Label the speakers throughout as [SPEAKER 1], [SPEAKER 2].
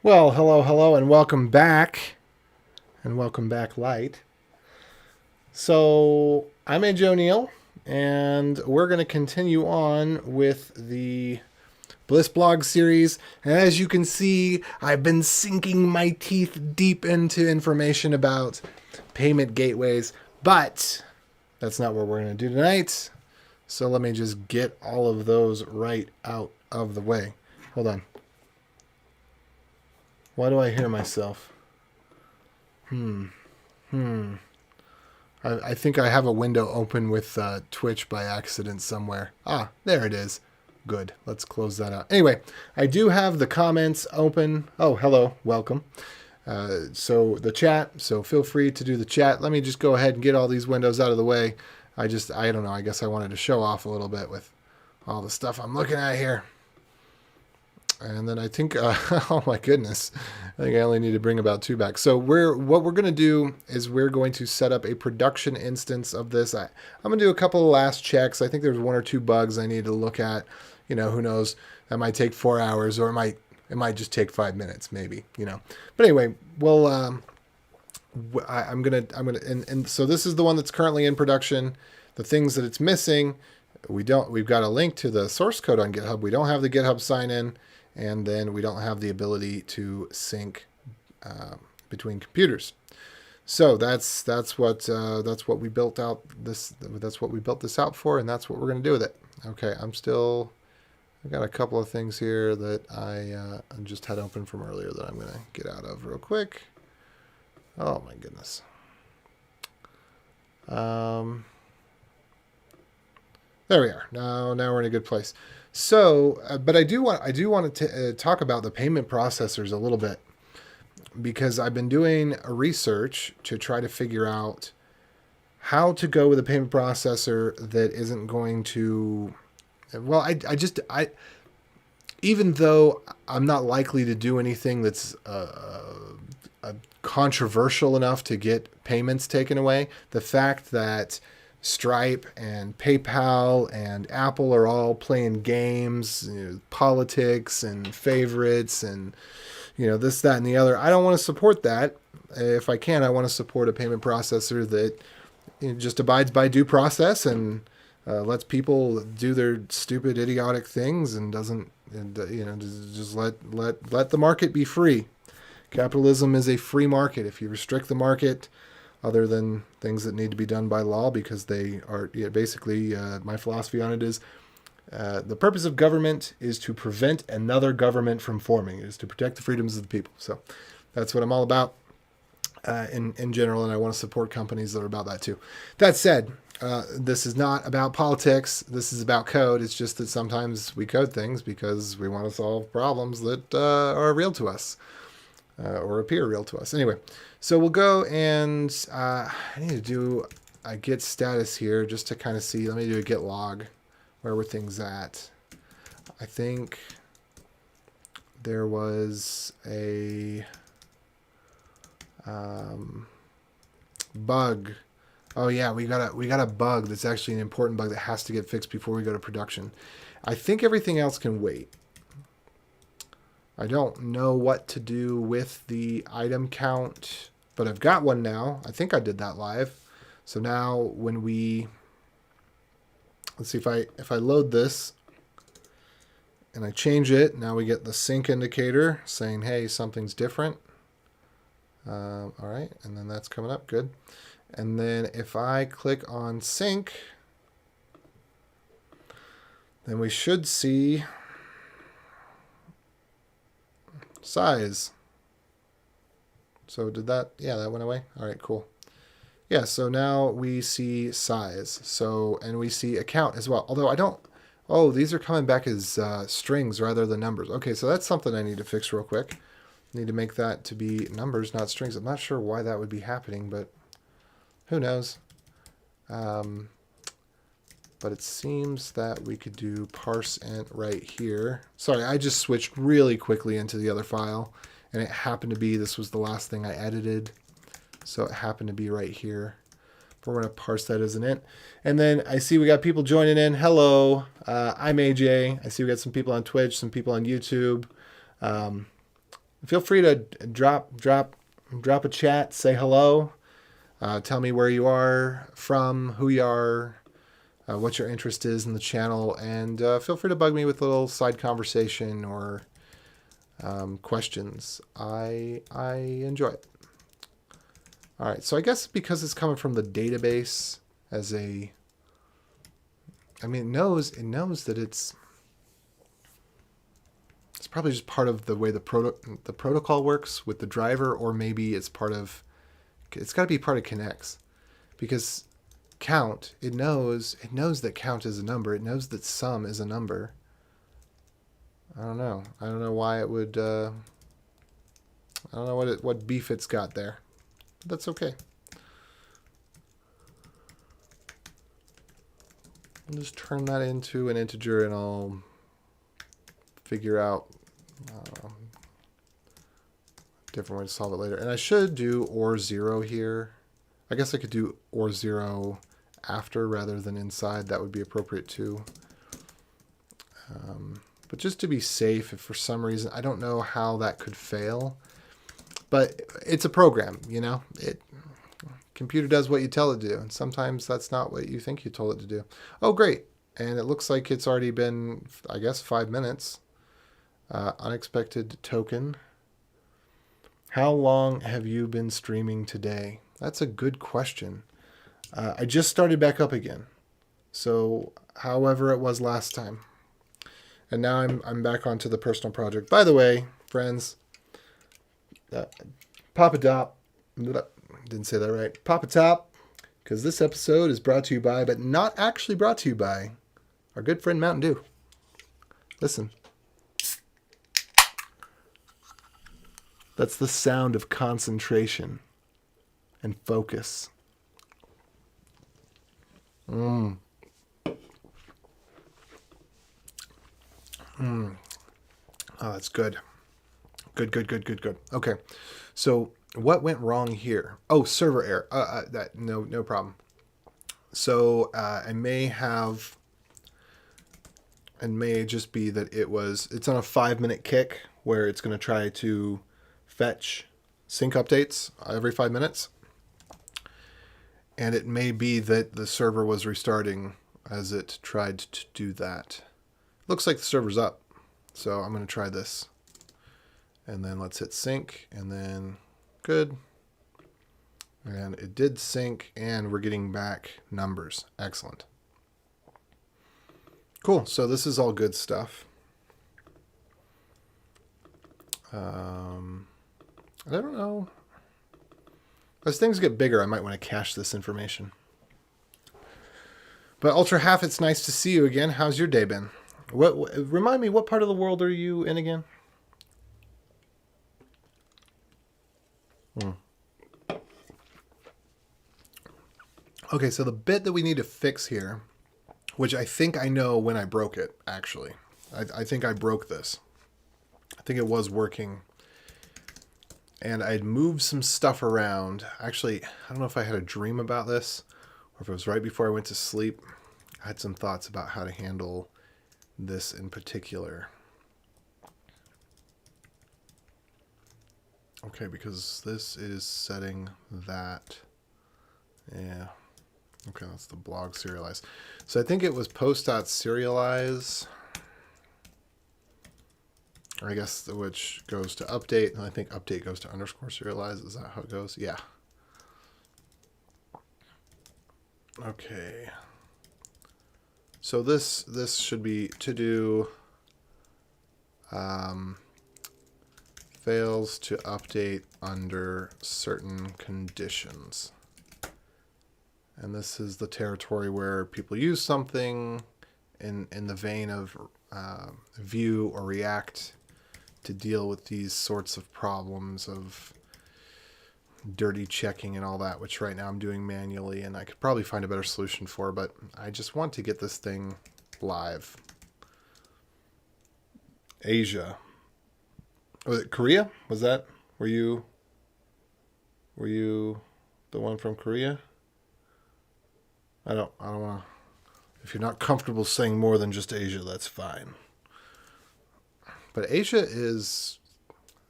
[SPEAKER 1] Well, hello, and welcome back. And welcome back, Light. So, I'm AJ O'Neill, and we're going to continue on with the Bliss blog series. And as you can see, I've been sinking my teeth deep into information about payment gateways, but that's not what we're going to do tonight. So, let me just get all of those right out of the way. Hold on. Why do I hear myself? I think I have a window open with Twitch by accident somewhere. Ah, there it is. Good. Let's close that out. Anyway, I do have the comments open. Oh, hello. Welcome. So the chat. So feel free to do the chat. Let me just go ahead and get all these windows out of the way. I don't know. I guess I wanted to show off a little bit with all the stuff I'm looking at here. And then I think, oh my goodness, I think I only need to bring about 2 back. So what we're going to do is we're going to set up a production instance of this. I'm going to do a couple of last checks. I think there's 1 or 2 bugs I need to look at. You know, who knows? That might take 4 hours, or it might just take 5 minutes, maybe. You know. But anyway, well, I'm gonna, and so this is the one that's currently in production. The things that it's missing, we've got a link to the source code on GitHub. We don't have the GitHub sign in. And then we don't have the ability to sync between computers. So that's what we built out this. That's what we built this out for, and that's what we're going to do with it. Okay, I've got a couple of things here that I just had open from earlier that I'm going to get out of real quick. Oh my goodness. There we are. Now we're in a good place. So, but I do want to talk about the payment processors a little bit, because I've been doing a research to try to figure out how to go with a payment processor that isn't going to, well, I even though I'm not likely to do anything that's controversial enough to get payments taken away, the fact that Stripe and PayPal and Apple are all playing games, politics and favorites and, this, that, and the other. I don't want to support that. If I can, I want to support a payment processor that just abides by due process and lets people do their stupid, idiotic things and doesn't, just let the market be free. Capitalism is a free market. If you restrict the market, other than things that need to be done by law, because they are basically, my philosophy on it is the purpose of government is to prevent another government from forming. It is to protect the freedoms of the people. So that's what I'm all about in general, and I want to support companies that are about that too. That said, this is not about politics. This is about code. It's just that sometimes we code things because we want to solve problems that are real to us. Or appear real to us. Anyway, so we'll go and I need to do a git status here just to kind of see. Let me do a git log. Where were things at? I think there was a bug. Oh yeah, we got a bug that's actually an important bug that has to get fixed before we go to production. I think everything else can wait. I don't know what to do with the item count, but I've got one now. I think I did that live. So now when let's see if I load this and I change it, now we get the sync indicator saying, hey, something's different. All right, and then that's coming up, good. And then if I click on sync, then we should see size. So did that, yeah, that went away. All right, cool. Yeah, so now we see size. So, and we see account as well. Although these are coming back as strings rather than numbers. Okay, so that's something I need to fix real quick. Need to make that to be numbers, not strings. I'm not sure why that would be happening, but who knows? But it seems that we could do parse int right here. Sorry, I just switched really quickly into the other file, and it happened to be, this was the last thing I edited, so it happened to be right here. But we're going to parse that as an int. And then I see we got people joining in. Hello, I'm AJ. I see we got some people on Twitch, some people on YouTube. Feel free to drop a chat, say hello, tell me where you are from, who you are, what your interest is in the channel, and feel free to bug me with a little side conversation or questions. I enjoy it. All right, so I guess because it's coming from the database as a, I mean, it knows that it's probably just part of the way the protocol works with the driver, or maybe it's got to be part of Connects, because count, it knows that count is a number. It knows that sum is a number. I don't know why it would. I don't know what beef it's got there. But that's okay. I'll just turn that into an integer, and I'll figure out different way to solve it later. And I should do or 0 here. I guess I could do or 0 after rather than inside. That would be appropriate too. But just to be safe, if for some reason, I don't know how that could fail, but it's a program, you know, computer does what you tell it to do. And sometimes that's not what you think you told it to do. Oh, great. And it looks like it's already been, I guess, 5 minutes. Unexpected token. How long have you been streaming today? That's a good question. I just started back up again. So however it was last time. And now I'm back onto the personal project. By the way, friends, Papa Top, didn't say that right. Papa Top, because this episode is brought to you by, but not actually brought to you by, our good friend Mountain Dew. Listen. That's the sound of concentration and focus. Oh, that's good. Good. Okay. So what went wrong here? Oh, server error. No problem. So it may just be that it's on a 5-minute kick where it's going to try to fetch sync updates every 5 minutes. And it may be that the server was restarting as it tried to do that. Looks like the server's up. So I'm going to try this. And then let's hit sync, and then good. And it did sync, and we're getting back numbers. Excellent. Cool. So this is all good stuff. I don't know. As things get bigger, I might want to cache this information. But Ultra Half, it's nice to see you again. How's your day been? Remind me, what part of the world are you in again? Okay, so the bit that we need to fix here, which I think I know when I broke it, actually. I think I broke this. I think it was working. And I'd moved some stuff around. Actually, I don't know if I had a dream about this or if it was right before I went to sleep. I had some thoughts about how to handle this in particular. Okay, because this is setting that. Yeah. Okay, that's the blog serialize. So I think it was post.serialize. Or I guess which goes to update, and I think update goes to underscore serialize. Is that how it goes? Yeah. Okay. So this should be to do fails to update under certain conditions. And this is the territory where people use something in the vein of Vue or React to deal with these sorts of problems of dirty checking and all that, which right now I'm doing manually, and I could probably find a better solution for, but I just want to get this thing live. Asia. Was it Korea? Was that? Were you the one from Korea? I don't want to. If you're not comfortable saying more than just Asia, that's fine. But Asia is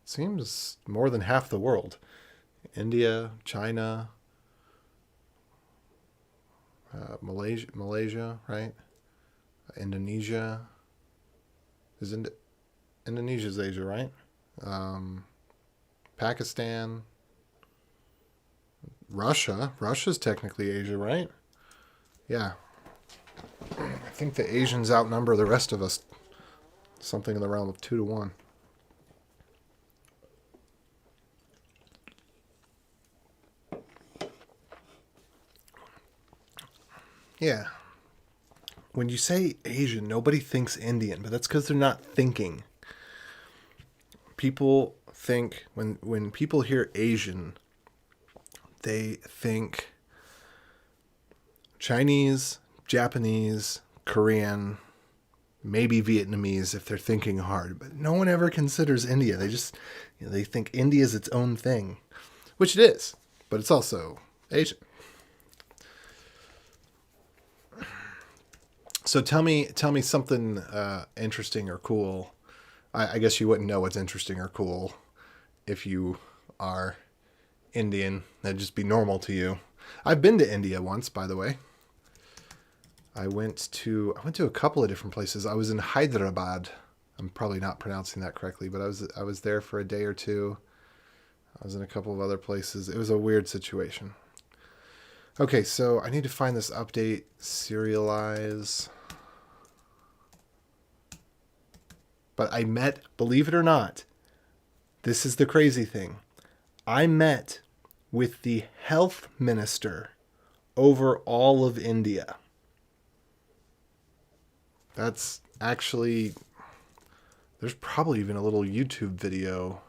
[SPEAKER 1] Seems more than half the world. India, China, Malaysia, right? Indonesia. Indonesia's Asia, right? Pakistan, Russia. Russia's technically Asia, right? Yeah. I think the Asians outnumber the rest of us. Something in the realm of 2-1. Yeah. When you say Asian, nobody thinks Indian, but that's because they're not thinking. People think, when people hear Asian, they think Chinese, Japanese, Korean, maybe Vietnamese if they're thinking hard, but no one ever considers India. They just, they think India is its own thing, which it is, but it's also Asian. So tell me something interesting or cool. I guess you wouldn't know what's interesting or cool if you are Indian. That'd just be normal to you. I've been to India once, by the way. I went to a couple of different places. I was in Hyderabad. I'm probably not pronouncing that correctly, but I was there for a day or two. I was in a couple of other places. It was a weird situation. Okay, so I need to find this update, serialize. But I met, believe it or not, this is the crazy thing. I met with the health minister over all of India. That's actually, there's probably even a little YouTube video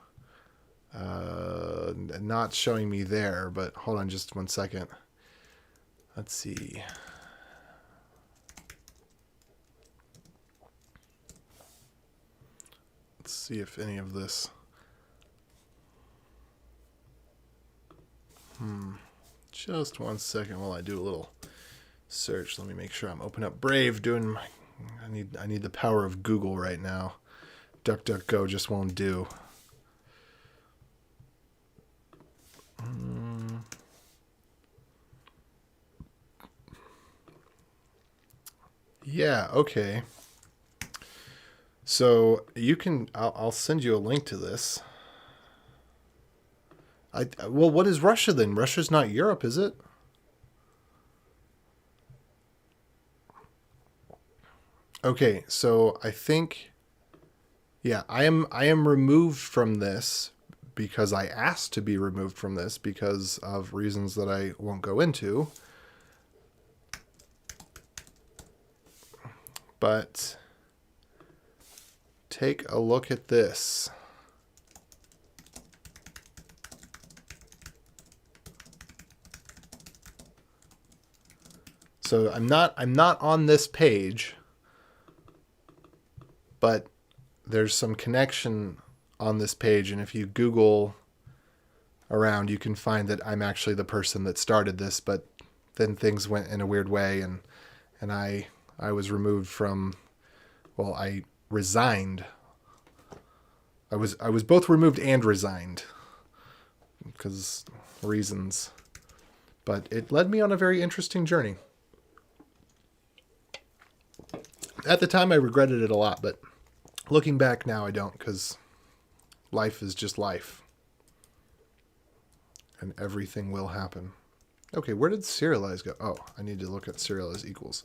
[SPEAKER 1] not showing me there, but hold on just 1 second. Let's see. Let's see if any of this. Just 1 second while I do a little search. Let me make sure I'm open up Brave doing my. I need the power of Google right now. DuckDuckGo just won't do. Yeah, okay. So you can. I'll send you a link to this. Well, what is Russia then? Russia's not Europe, is it? Okay, so I think, yeah, I am removed from this because I asked to be removed from this because of reasons that I won't go into. But take a look at this. So I'm not on this page, but there's some connection on this page, and if you Google around, you can find that I'm actually the person that started this, but then things went in a weird way, and I was removed from, well, I resigned. I was both removed and resigned because reasons, but it led me on a very interesting journey. At the time, I regretted it a lot, but looking back now, I don't, because life is just life. And everything will happen. Okay, where did serialize go? Oh, I need to look at serialize equals.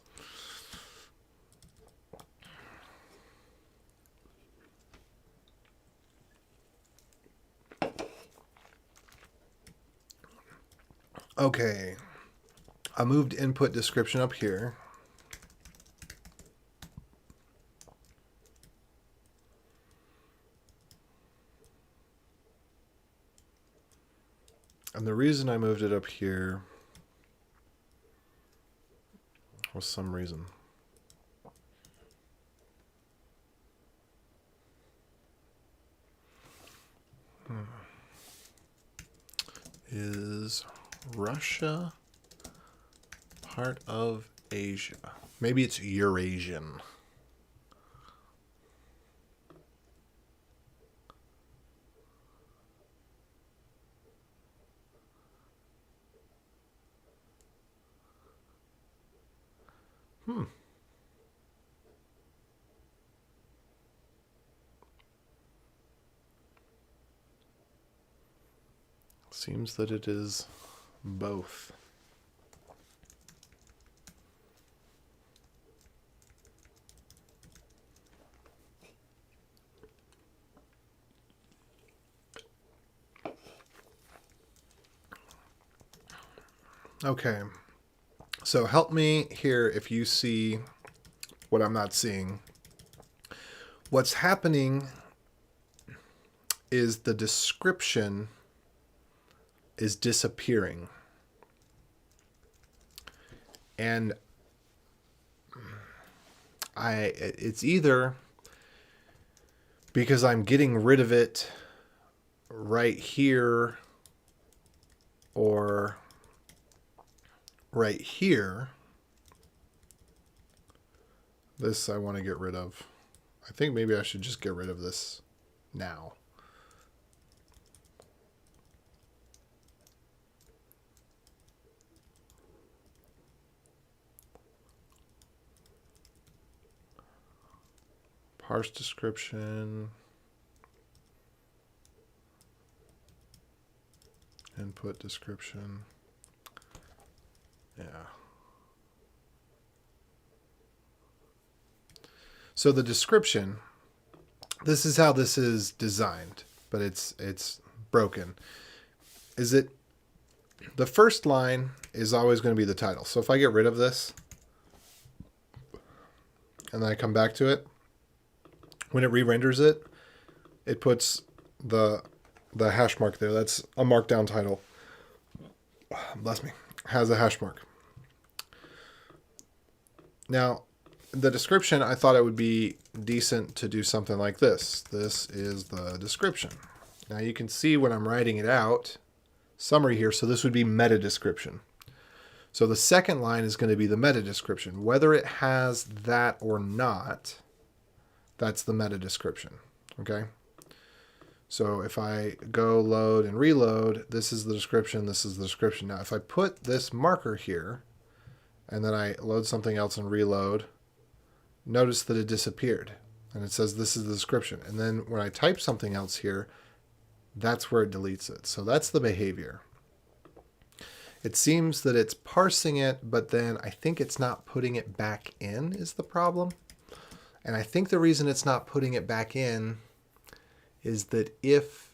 [SPEAKER 1] Okay, I moved input description up here. And the reason I moved it up here was some reason. Is Russia part of Asia? Maybe it's Eurasian. Hmm. Seems that it is both. Okay. So help me here if you see what I'm not seeing. What's happening is the description is disappearing. And it's either because I'm getting rid of it right here or right here. This I want to get rid of. I think maybe I should just get rid of this now. Parse description. Input description. Yeah. So the description, this is how this is designed, but it's broken. Is it the first line is always going to be the title. So if I get rid of this and then I come back to it, when it re-renders it, it puts the hash mark there. That's a markdown title. Bless me. Has a hash mark. Now, the description, I thought it would be decent to do something like this. This is the description. Now you can see when I'm writing it out, summary here, so this would be meta description. So the second line is going to be the meta description. Whether it has that or not, that's the meta description. Okay? So if I go load and reload, this is the description, this is the description. Now if I put this marker here, and then I load something else and reload, notice that it disappeared. And it says this is the description. And then when I type something else here, that's where it deletes it. So that's the behavior. It seems that it's parsing it, but then I think it's not putting it back in is the problem. And I think the reason it's not putting it back in is that if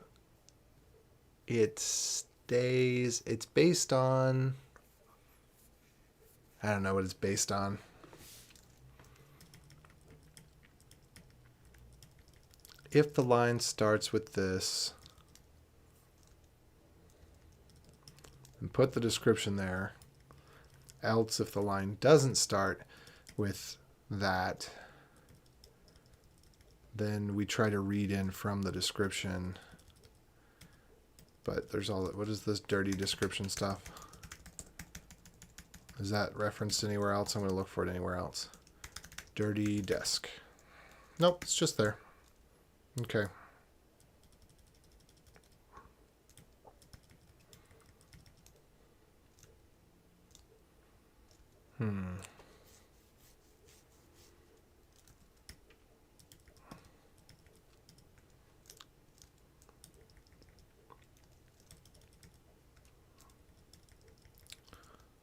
[SPEAKER 1] it stays, it's based on, I don't know what it's based on. If the line starts with this, and put the description there, else if the line doesn't start with that, then we try to read in from the description. But there's all that, what is this dirty description stuff? Is that referenced anywhere else? I'm going to look for it anywhere else. Dirty desk. Nope, it's just there. Okay.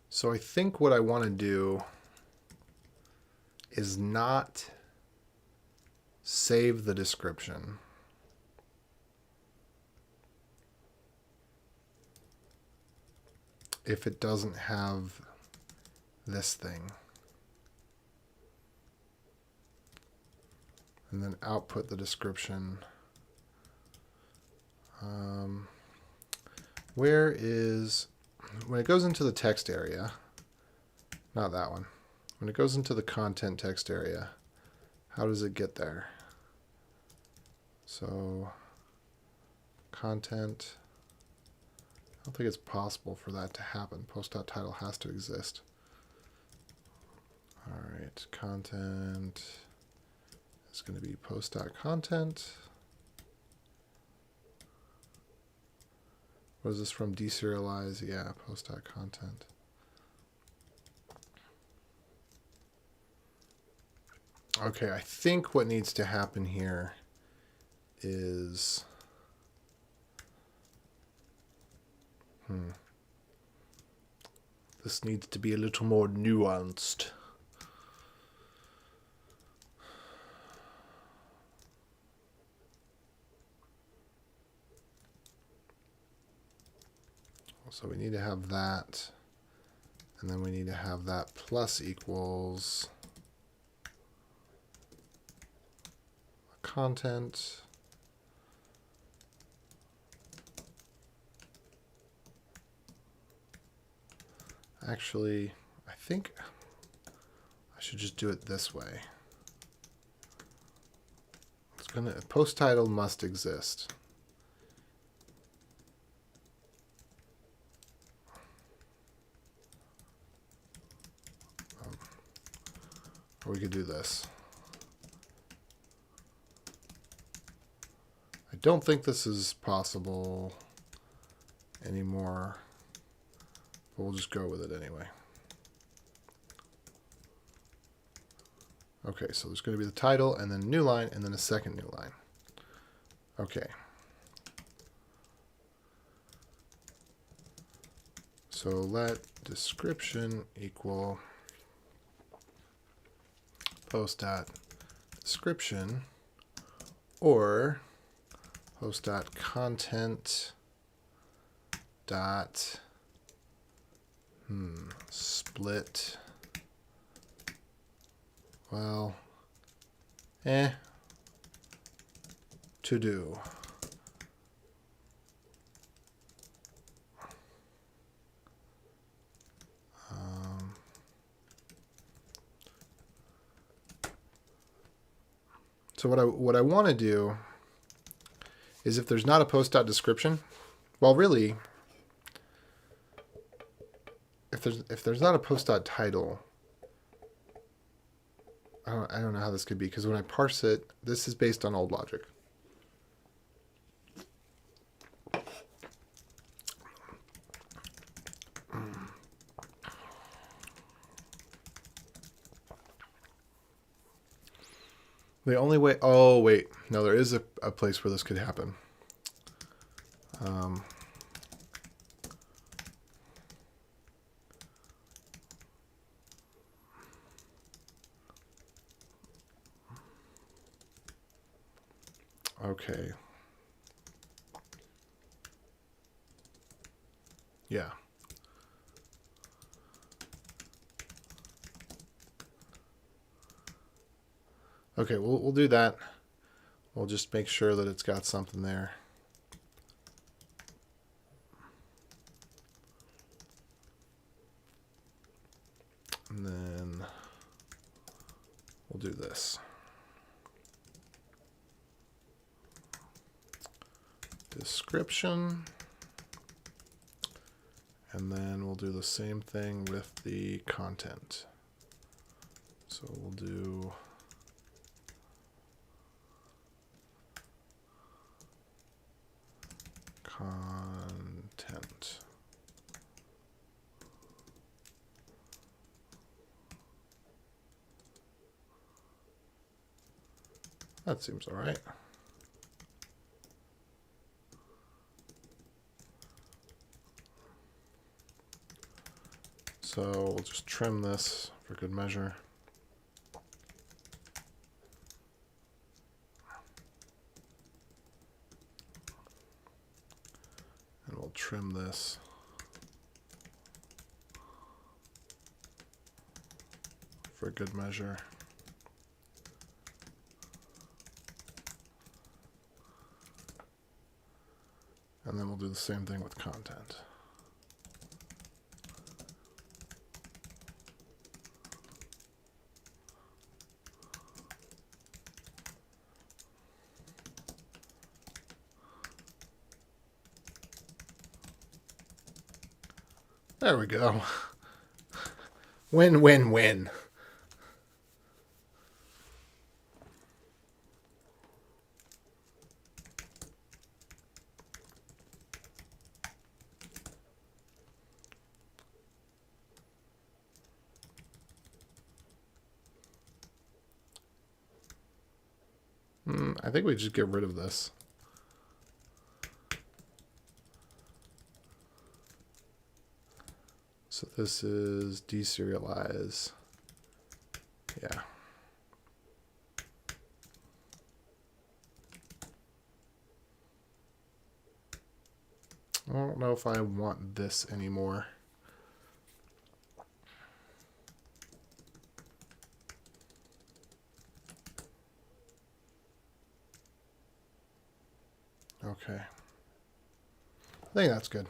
[SPEAKER 1] So I think what I want to do is not save the description. If it doesn't have this thing. And then output the description. Where is, when it goes into the text area, not that one. When it goes into the content text area, how does it get there? So, content, I don't think it's possible for that to happen. Post.title has to exist. All right, content is going to be post.content. What is this from? Deserialize? Yeah, post.content. Okay, I think what needs to happen here is... This needs to be a little more nuanced. So we need to have that, and then we need to have that plus equals content. Actually, I think I should just do it this way. It's gonna, post title must exist. Or we could do this. I don't think this is possible anymore, but we'll just go with it anyway. Okay, so there's going to be the title and then new line and then a second new line. Okay. So let description equal post.description or post.content dot split. Well, to do. So what I want to do is, if there's not a post.description, well, really, if there's not a post.title, I don't know how this could be, because when I parse it, this is based on old logic. The only way... Oh, wait. No, there is a place where this could happen. Okay. Yeah. Okay, we'll do that. We'll just make sure that it's got something there. And then we'll do this. Description. And then we'll do the same thing with the content. So we'll do content. That seems all right. So we'll just trim this for good measure. And we'll trim this for good measure. And then we'll do the same thing with content. There we go. Win, win, win. I think we just get rid of this. So this is deserialize. Yeah. I don't know if I want this anymore. Okay. I think that's good.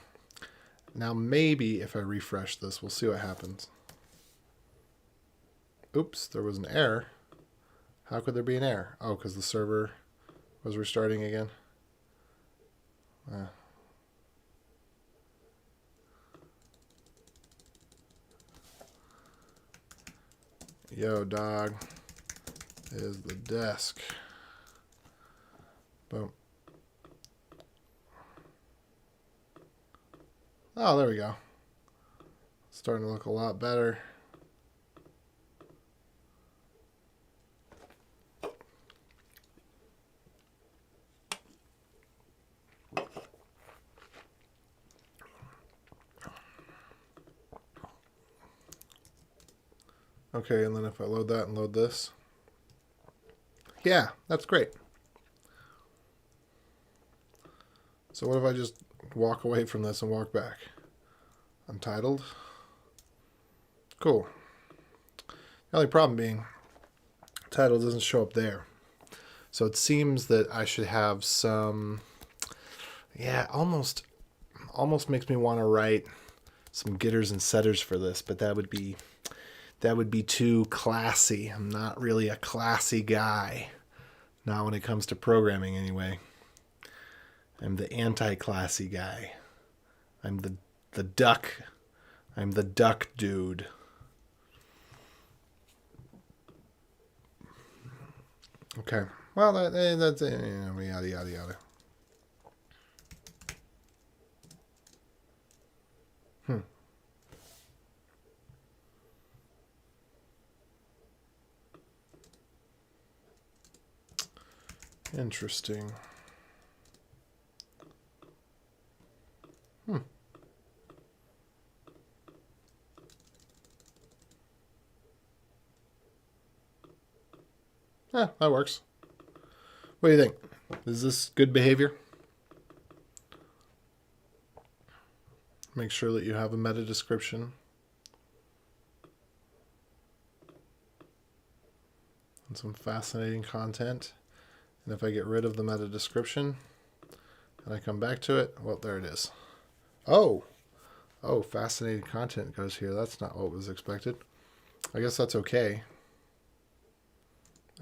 [SPEAKER 1] Now maybe if I refresh this, we'll see what happens. Oops, there was an error. How could there be an error? Oh, because the server was restarting again. Yo, dog. Is the desk. Boom. Oh, there we go. Starting to look a lot better. Okay, and then if I load that and load this. Yeah, that's great. So what if I just walk away from this and walk back? Untitled. Cool. The only problem being title doesn't show up there. So it seems that I should have some, yeah, almost makes me want to write some getters and setters for this, but that would be too classy. I'm not really a classy guy. Not when it comes to programming anyway. I'm the anti-classy guy. I'm the duck. I'm the duck dude. Okay. Well, that's yada yada yada. Interesting. Yeah, that works. What do you think? Is this good behavior? Make sure that you have a meta description. And some fascinating content. And if I get rid of the meta description and I come back to it, well, there it is. Oh, fascinating content goes here. That's not what was expected. I guess that's okay.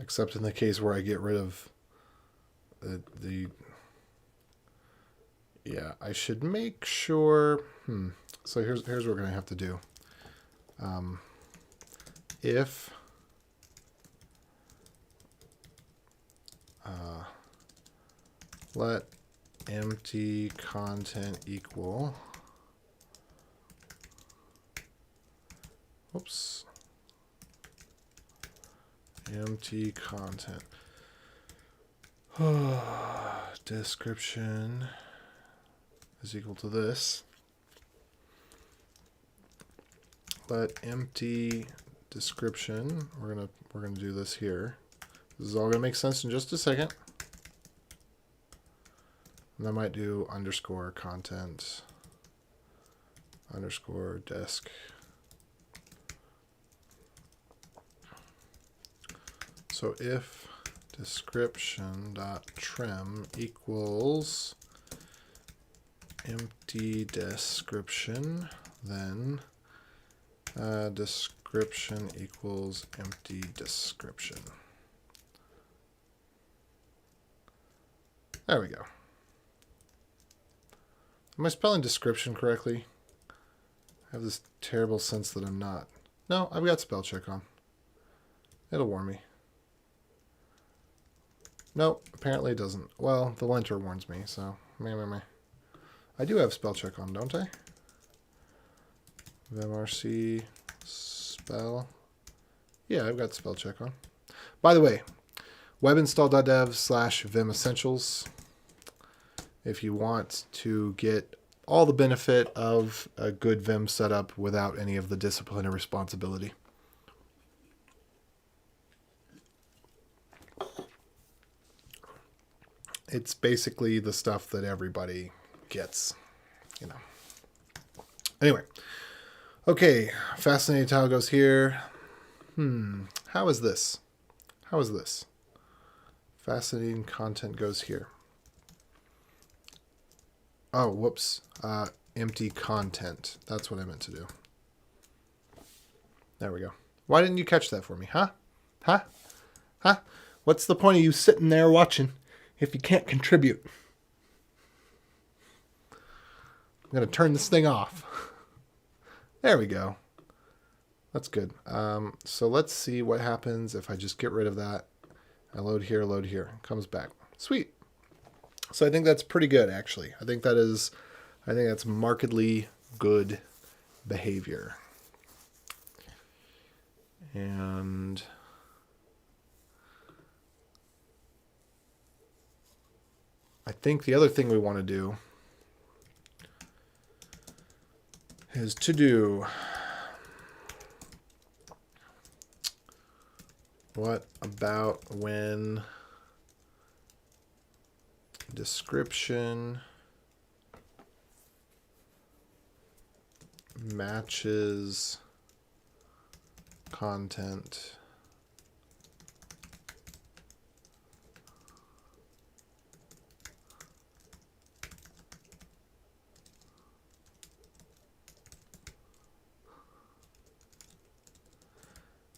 [SPEAKER 1] Except in the case where I get rid of the yeah, I should make sure. So here's what we're going to have to do. If let empty content equal. Oops. Empty content. Description is equal to this. Let empty description. We're gonna do this here. This is all gonna make sense in just a second. And I might do underscore content underscore desk. So if description.trim equals empty description, then description equals empty description. There we go. Am I spelling description correctly? I have this terrible sense that I'm not. No, I've got spell check on. It'll warn me. Nope, apparently it doesn't. Well, the linter warns me, so meh. I do have spell check on, don't I? vmrc spell. Yeah, I've got spell check on. By the way, webinstall.dev/vim essentials if you want to get all the benefit of a good Vim setup without any of the discipline or responsibility. It's basically the stuff that everybody gets, you know. Anyway, okay, fascinating tile goes here. How is this? How is this? Fascinating content goes here. Oh, whoops. Empty content. That's what I meant to do. There we go. Why didn't you catch that for me? Huh? Huh? Huh? What's the point of you sitting there watching if you can't contribute? I'm going to turn this thing off. There we go. That's good. So let's see what happens if I just get rid of that. I load here, it comes back. Sweet. So I think that's pretty good, actually. I think that's markedly good behavior. And I think the other thing we want to do is to do what about when description matches content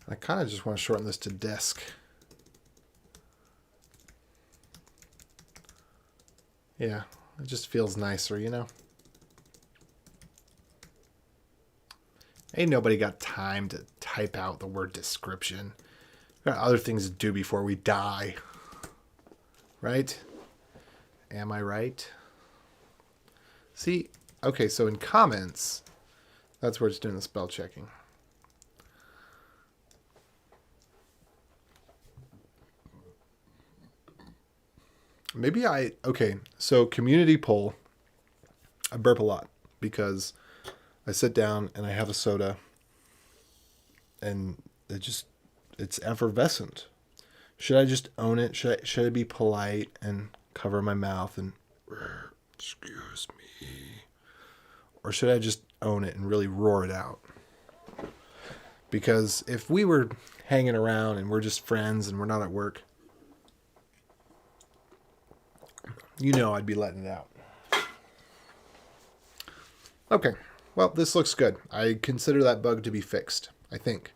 [SPEAKER 1] I kind of just want to shorten this to desk. Yeah, it just feels nicer, you know? Ain't nobody got time to type out the word description. We've got other things to do before we die. Right? Am I right? See, okay, so in comments, that's where it's doing the spell checking. Okay, so community poll, I burp a lot because I sit down and I have a soda and it's effervescent. Should I just own it? Should I be polite and cover my mouth and excuse me? Or should I just own it and really roar it out? Because if we were hanging around and we're just friends and we're not at work, you know I'd be letting it out. Okay, well, this looks good. I consider that bug to be fixed, I think.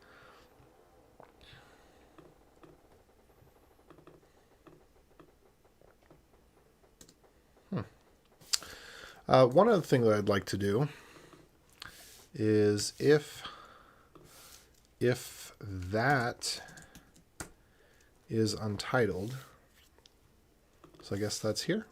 [SPEAKER 1] One other thing that I'd like to do is if that is untitled, so I guess that's here.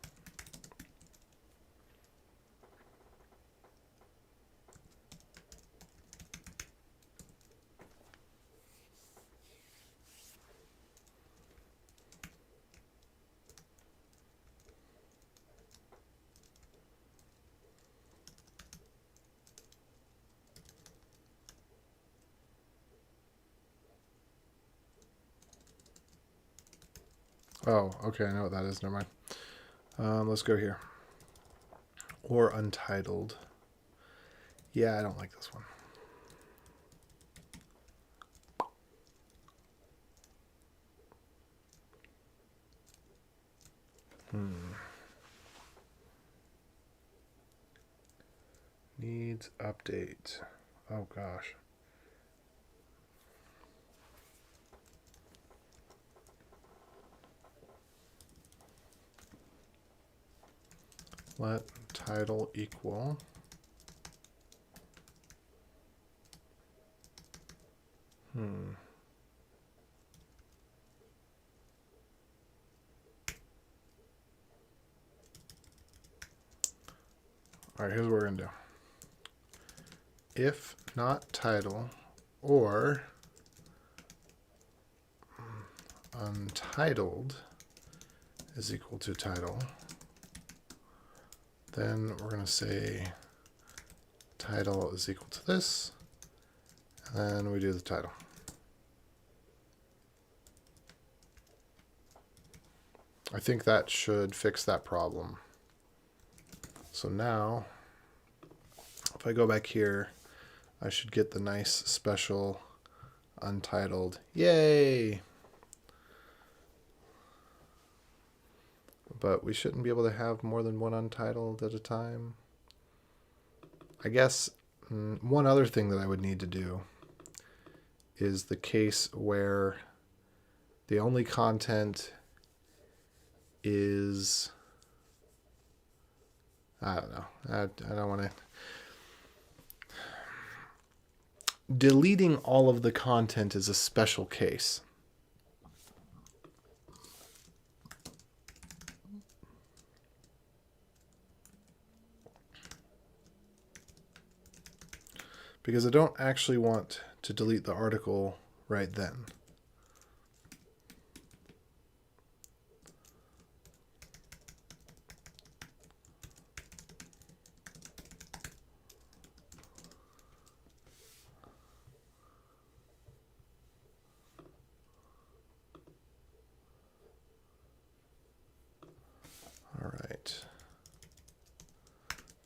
[SPEAKER 1] Oh, okay, I know what that is. Never mind. Let's go here. Or untitled. Yeah, I don't like this one. Needs update. Oh, gosh. Let title equal All right, here's what we're going to do. If not title or untitled is equal to title, then we're going to say title is equal to this, and then we do the title. I think that should fix that problem. So now, if I go back here, I should get the nice special untitled. Yay! But we shouldn't be able to have more than one untitled at a time. I guess one other thing that I would need to do is the case where the only content is, I don't know. I don't want to. Deleting all of the content is a special case. Because I don't actually want to delete the article right then. All right.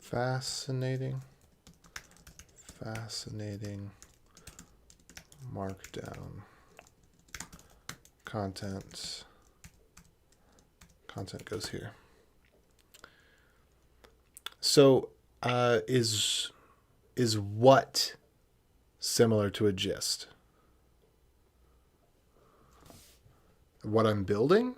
[SPEAKER 1] Fascinating. Fascinating. Markdown. Content. Content goes here. So is what similar to a gist? What I'm building?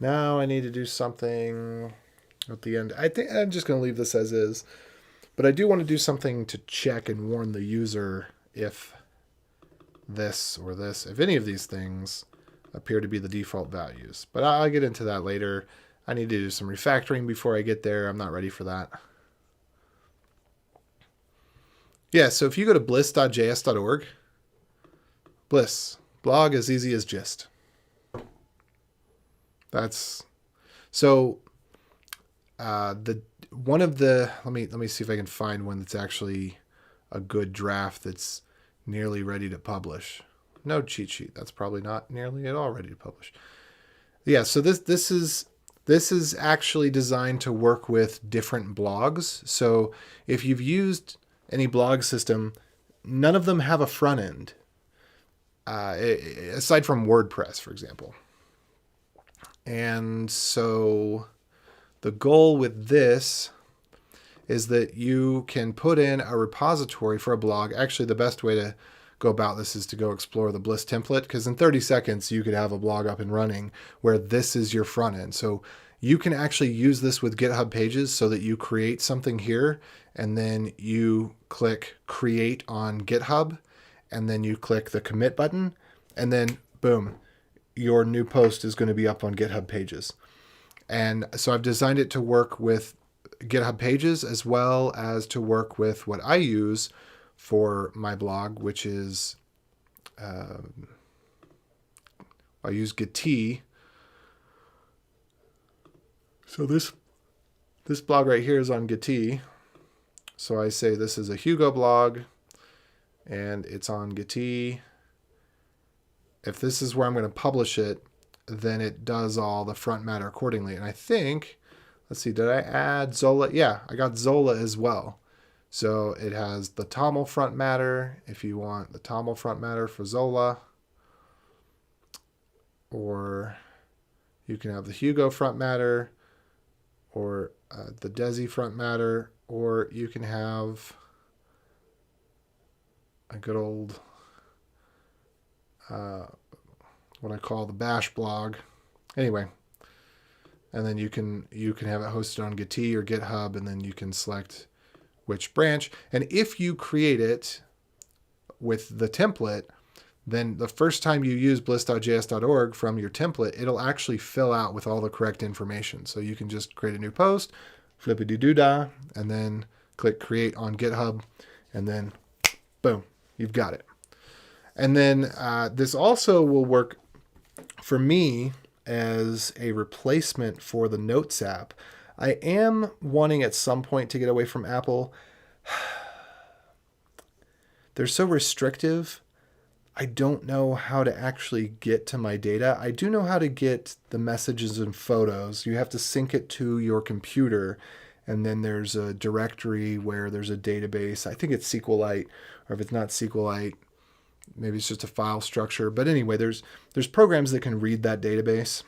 [SPEAKER 1] Now I need to do something at the end. I think I'm just going to leave this as is. But I do want to do something to check and warn the user if this or this, if any of these things appear to be the default values. But I'll get into that later. I need to do some refactoring before I get there. I'm not ready for that. Yeah, so if you go to bliss.js.org, Bliss, blog as easy as gist. That's so let me see if I can find one that's actually a good draft that's nearly ready to publish. No cheat sheet. That's probably not nearly at all ready to publish. Yeah, so this is actually designed to work with different blogs. So if you've used any blog system, none of them have a front end, aside from WordPress, for example. And so the goal with this is that you can put in a repository for a blog. Actually, the best way to go about this is to go explore the Bliss template, because in 30 seconds you could have a blog up and running where this is your front end. So you can actually use this with GitHub Pages so that you create something here and then you click create on GitHub and then you click the commit button and then boom, your new post is going to be up on GitHub Pages. And so I've designed it to work with GitHub Pages as well as to work with what I use for my blog, which is I use Git. So this blog right here is on Git. So I say this is a Hugo blog and it's on Git. If this is where I'm going to publish it, then it does all the front matter accordingly. And I think, let's see, did I add Zola? Yeah, I got Zola as well. So it has the TOML front matter if you want the TOML front matter for Zola. Or You can have the Hugo front matter, or the Desi front matter, or you can have a good old what I call the bash blog. Anyway, and then you can have it hosted on Git or GitHub, and then you can select which branch. And if you create it with the template, then the first time you use bliss.js.org from your template, it'll actually fill out with all the correct information. So you can just create a new post, flippity-doo-dah, and then click create on GitHub, and then boom, you've got it. And then this also will work for me as a replacement for the Notes app. I am wanting at some point to get away from Apple. They're so restrictive. I don't know how to actually get to my data. I do know how to get the messages and photos. You have to sync it to your computer, and then there's a directory where there's a database. I think it's SQLite, or if it's not SQLite, maybe it's just a file structure. But anyway, there's programs that can read that database.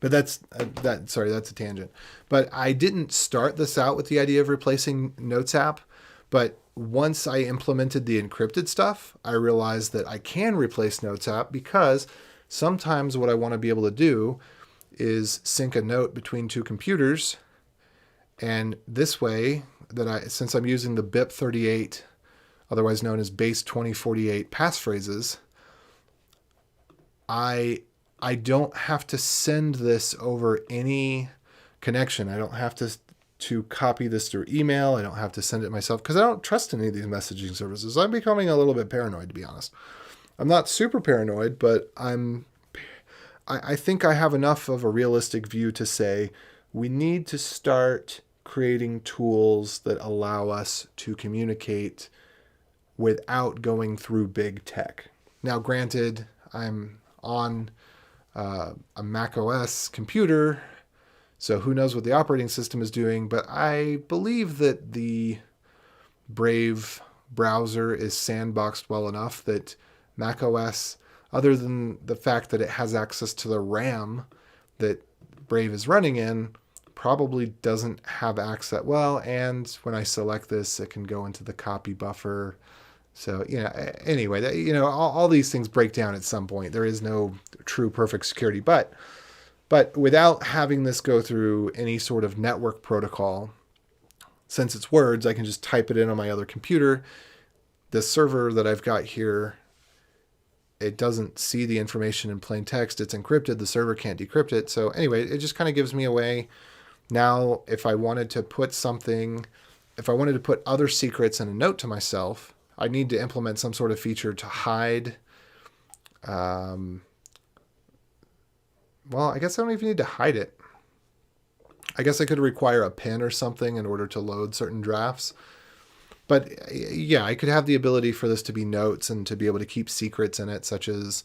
[SPEAKER 1] But that's a tangent. But I didn't start this out with the idea of replacing Notes app, but once I implemented the encrypted stuff, I realized that I can replace Notes app, because sometimes what I want to be able to do is sync a note between two computers. And this way, since I'm using the BIP38, otherwise known as base 2048 passphrases, I don't have to send this over any connection. I don't have to copy this through email. I don't have to send it myself, because I don't trust any of these messaging services. I'm becoming a little bit paranoid, to be honest. I'm not super paranoid, but I think I have enough of a realistic view to say we need to start creating tools that allow us to communicate without going through big tech. Now, granted, I'm on a Mac OS computer, so who knows what the operating system is doing, but I believe that the Brave browser is sandboxed well enough that Mac OS, other than the fact that it has access to the RAM that Brave is running in, probably doesn't have access. Well, and when I select this, it can go into the copy buffer. So, anyway, all these things break down at some point. There is no true perfect security, but without having this go through any sort of network protocol, since it's words, I can just type it in on my other computer. The server that I've got here, it doesn't see the information in plain text. It's encrypted. The server can't decrypt it. So anyway, it just kind of gives me a way. Now, if I wanted to put other secrets in a note to myself, I need to implement some sort of feature to hide. Well, I guess I don't even need to hide it. I guess I could require a PIN or something in order to load certain drafts. But yeah, I could have the ability for this to be notes and to be able to keep secrets in it, such as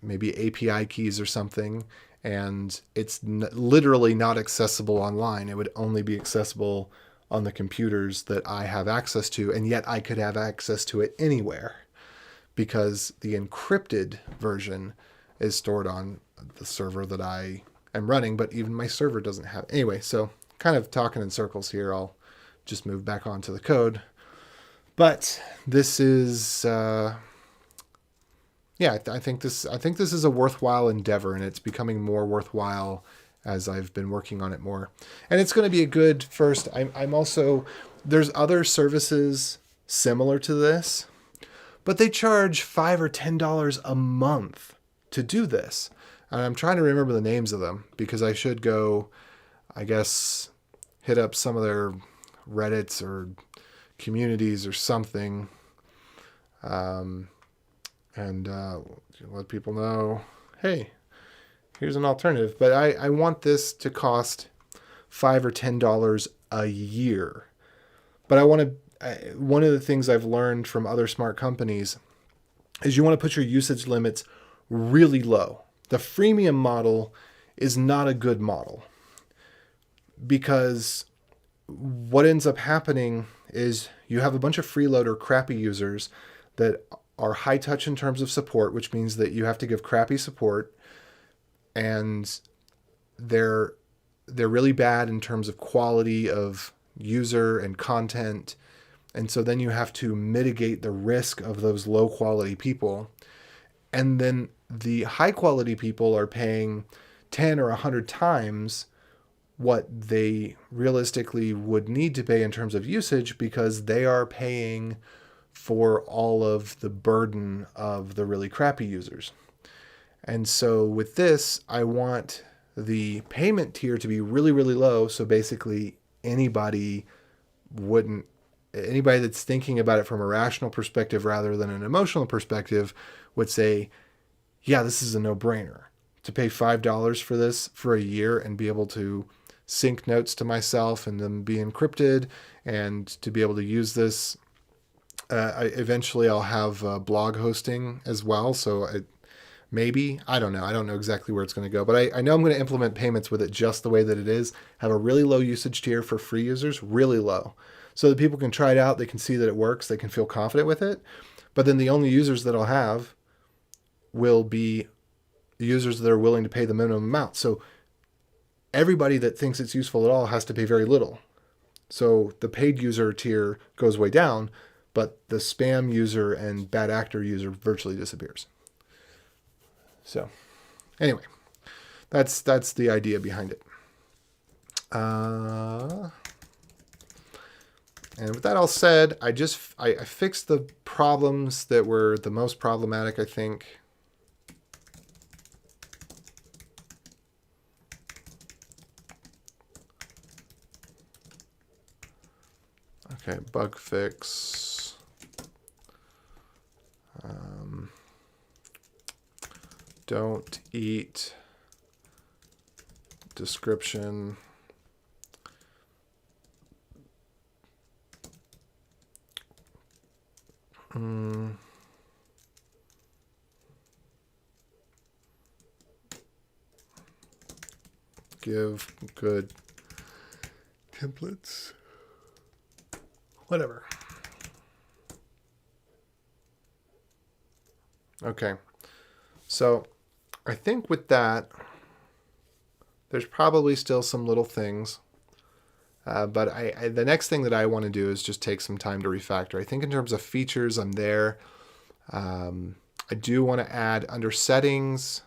[SPEAKER 1] maybe API keys or something. And it's literally not accessible online. It would only be accessible on the computers that I have access to, and yet I could have access to it anywhere, because the encrypted version is stored on the server that I am running, but even my server doesn't have. Anyway, so kind of talking in circles here. I'll just move back onto the code. But this is, I think this is a worthwhile endeavor, and it's becoming more worthwhile as I've been working on it more. And it's going to be a good first. I'm also, there's other services similar to this, but they charge $5 or $10 a month to do this. And I'm trying to remember the names of them, because I should go, I guess, hit up some of their Reddits or communities or something, and let people know, hey, here's an alternative. But I want this to cost $5 or $10 a year. But one of the things I've learned from other smart companies is you want to put your usage limits really low. The freemium model is not a good model, because what ends up happening is you have a bunch of freeloader crappy users that are high touch in terms of support, which means that you have to give crappy support. and they're really bad in terms of quality of user and content. And so then you have to mitigate the risk of those low quality people. And then the high quality people are paying 10 or 100 times what they realistically would need to pay in terms of usage, because they are paying for all of the burden of the really crappy users. And so with this, I want the payment tier to be really, really low. So basically anybody that's thinking about it from a rational perspective rather than an emotional perspective would say, yeah, this is a no-brainer. To pay $5 for this for a year and be able to sync notes to myself and them be encrypted, and to be able to use this. Eventually I'll have blog hosting as well. So maybe, I don't know. I don't know exactly where it's going to go, but I know I'm going to implement payments with it just the way that it is. Have a really low usage tier for free users, really low, so that people can try it out. They can see that it works. They can feel confident with it. But then the only users that I'll have will be users that are willing to pay the minimum amount. So everybody that thinks it's useful at all has to pay very little. So the paid user tier goes way down, but the spam user and bad actor user virtually disappears. So anyway, that's the idea behind it. And with that all said, I fixed the problems that were the most problematic, I think. Okay, bug fix. Don't eat description. Give good templates. Whatever. Okay. So I think with that, there's probably still some little things. But the next thing that I want to do is just take some time to refactor. I think in terms of features, I'm there. I do want to add under settings.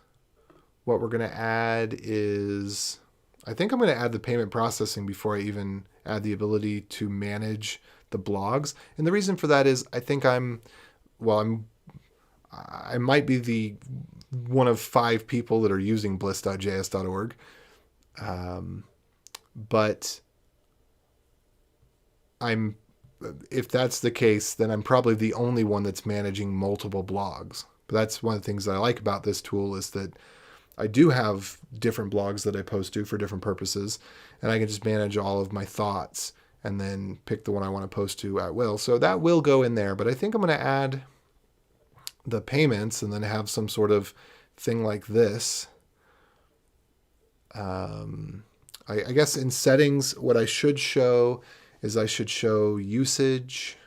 [SPEAKER 1] What we're going to add is, I think I'm going to add the payment processing before I even add the ability to manage the blogs. And the reason for that is I think I might be the one of 5 people that are using bliss.js.org. But if that's the case, then I'm probably the only one that's managing multiple blogs. But that's one of the things that I like about this tool, is that I do have different blogs that I post to for different purposes, and I can just manage all of my thoughts and then pick the one I want to post to at will. So that will go in there, but I think I'm going to add the payments and then have some sort of thing like this. I guess in settings, what I should show is I should show usage,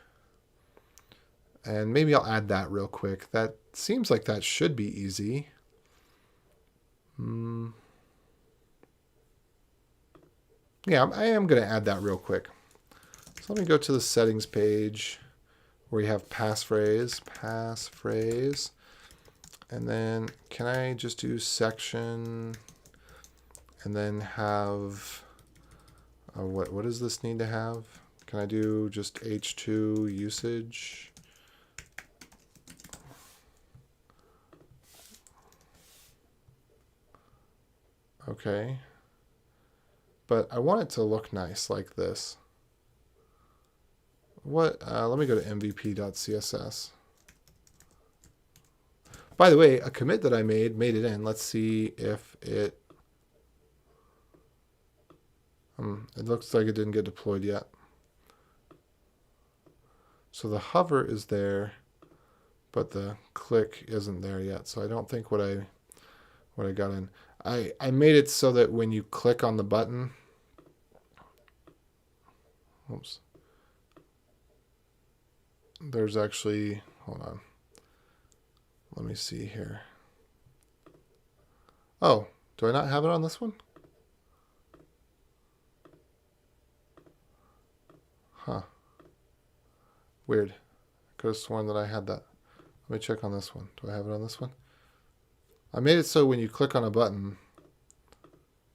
[SPEAKER 1] and maybe I'll add that real quick. That seems like that should be easy. Yeah, I am going to add that real quick. So let me go to the settings page where you have passphrase, and then can I just do section and then have, what does this need to have? Can I do just H2 usage? Okay. But I want it to look nice like this. Let me go to mvp.css. By the way, a commit that I made it in. Let's see if it looks like it didn't get deployed yet. So the hover is there, but the click isn't there yet. So I don't think what I got in. I made it so that when you click on the button, oops, there's actually, hold on, let me see here. Oh, Do I not have it on this one? Huh. Weird. I could have sworn that I had that. Let me check on this one. Do I have it on this one? I made it so when you click on a button,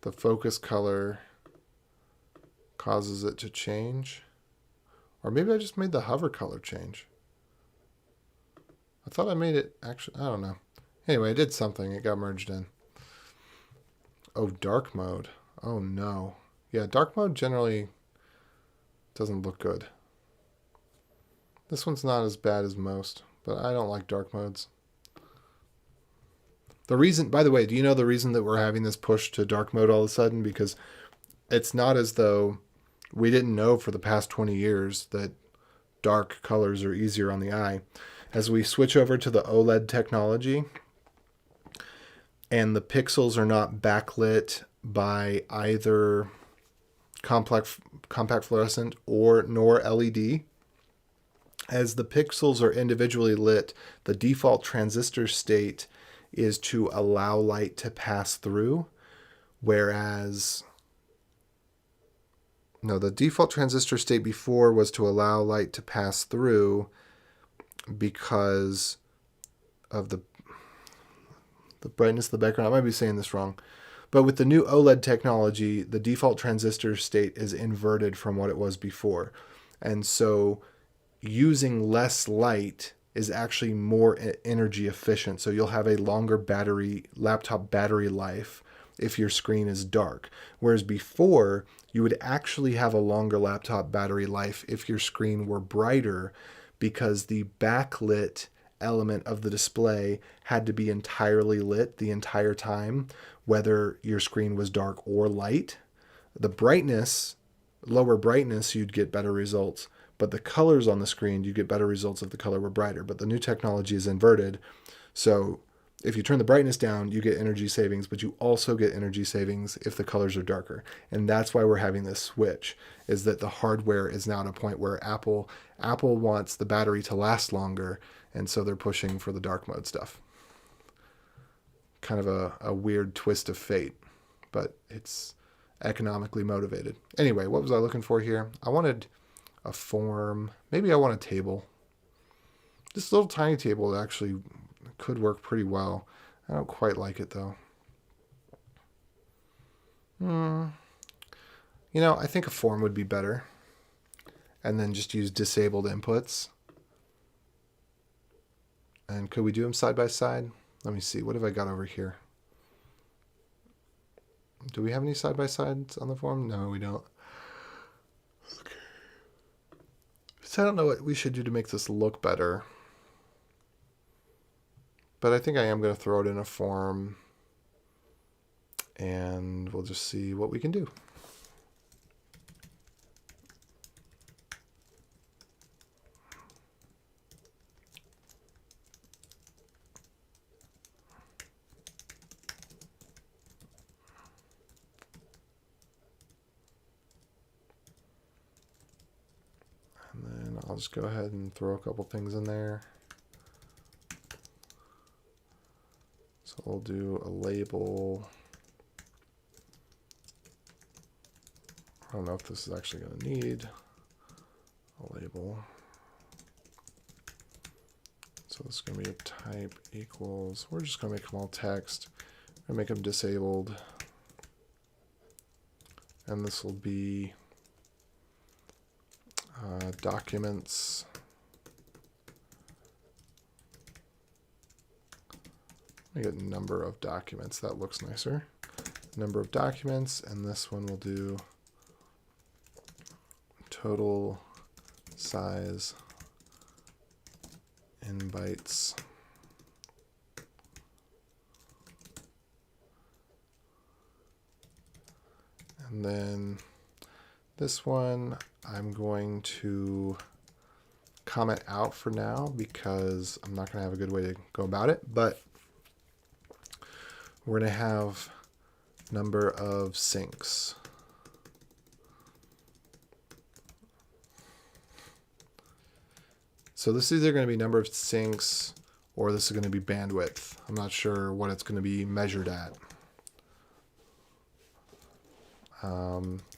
[SPEAKER 1] the focus color causes it to change. Or maybe I just made the hover color change. I thought I made it actually, I don't know. Anyway, I did something. It got merged in. Oh, dark mode. Oh no. Yeah, dark mode generally doesn't look good. This one's not as bad as most, but I don't like dark modes. The reason, by the way, do you know the reason that we're having this push to dark mode all of a sudden? Because it's not as though we didn't know for the past 20 years that dark colors are easier on the eye. As we switch over to the OLED technology and the pixels are not backlit by either compact fluorescent nor LED, as the pixels are individually lit, the default transistor state is to allow light to pass through, whereas no, the default transistor state before was to allow light to pass through because of the brightness of the background. I might be saying this wrong. But with the new OLED technology, the default transistor state is inverted from what it was before. And so using less light is actually more energy efficient. So you'll have a longer laptop battery life if your screen is dark. Whereas before, you would actually have a longer laptop battery life if your screen were brighter, because the backlit element of the display had to be entirely lit the entire time, whether your screen was dark or light. The brightness, lower brightness, you'd get better results, but the colors on the screen, you get better results if the color were brighter. But the new technology is inverted. So if you turn the brightness down, you get energy savings, but you also get energy savings if the colors are darker. And that's why we're having this switch, is that the hardware is now at a point where Apple wants the battery to last longer, and so they're pushing for the dark mode stuff. Kind of a weird twist of fate, but it's economically motivated. Anyway, what was I looking for here? I wanted a form. Maybe I want a table. This little tiny table actually could work pretty well. I don't quite like it though. You know, I think a form would be better. And then just use disabled inputs. And could we do them side by side? Let me see. What have I got over here? Do we have any side by sides on the form? No, we don't. Okay. So I don't know what we should do to make this look better. But I think I am going to throw it in a form, and we'll just see what we can do. And then I'll just go ahead and throw a couple things in there. So we'll do a label. I don't know if this is actually going to need a label. So this is going to be a type equals. We're just going to make them all text. We're going to make them disabled. And this will be documents. I get number of documents. That looks nicer. Number of documents, and this one will do total size in bytes. And then this one I'm going to comment out for now because I'm not going to have a good way to go about it, but we're going to have number of syncs. So this is either going to be number of syncs or this is going to be bandwidth. I'm not sure what it's going to be measured at.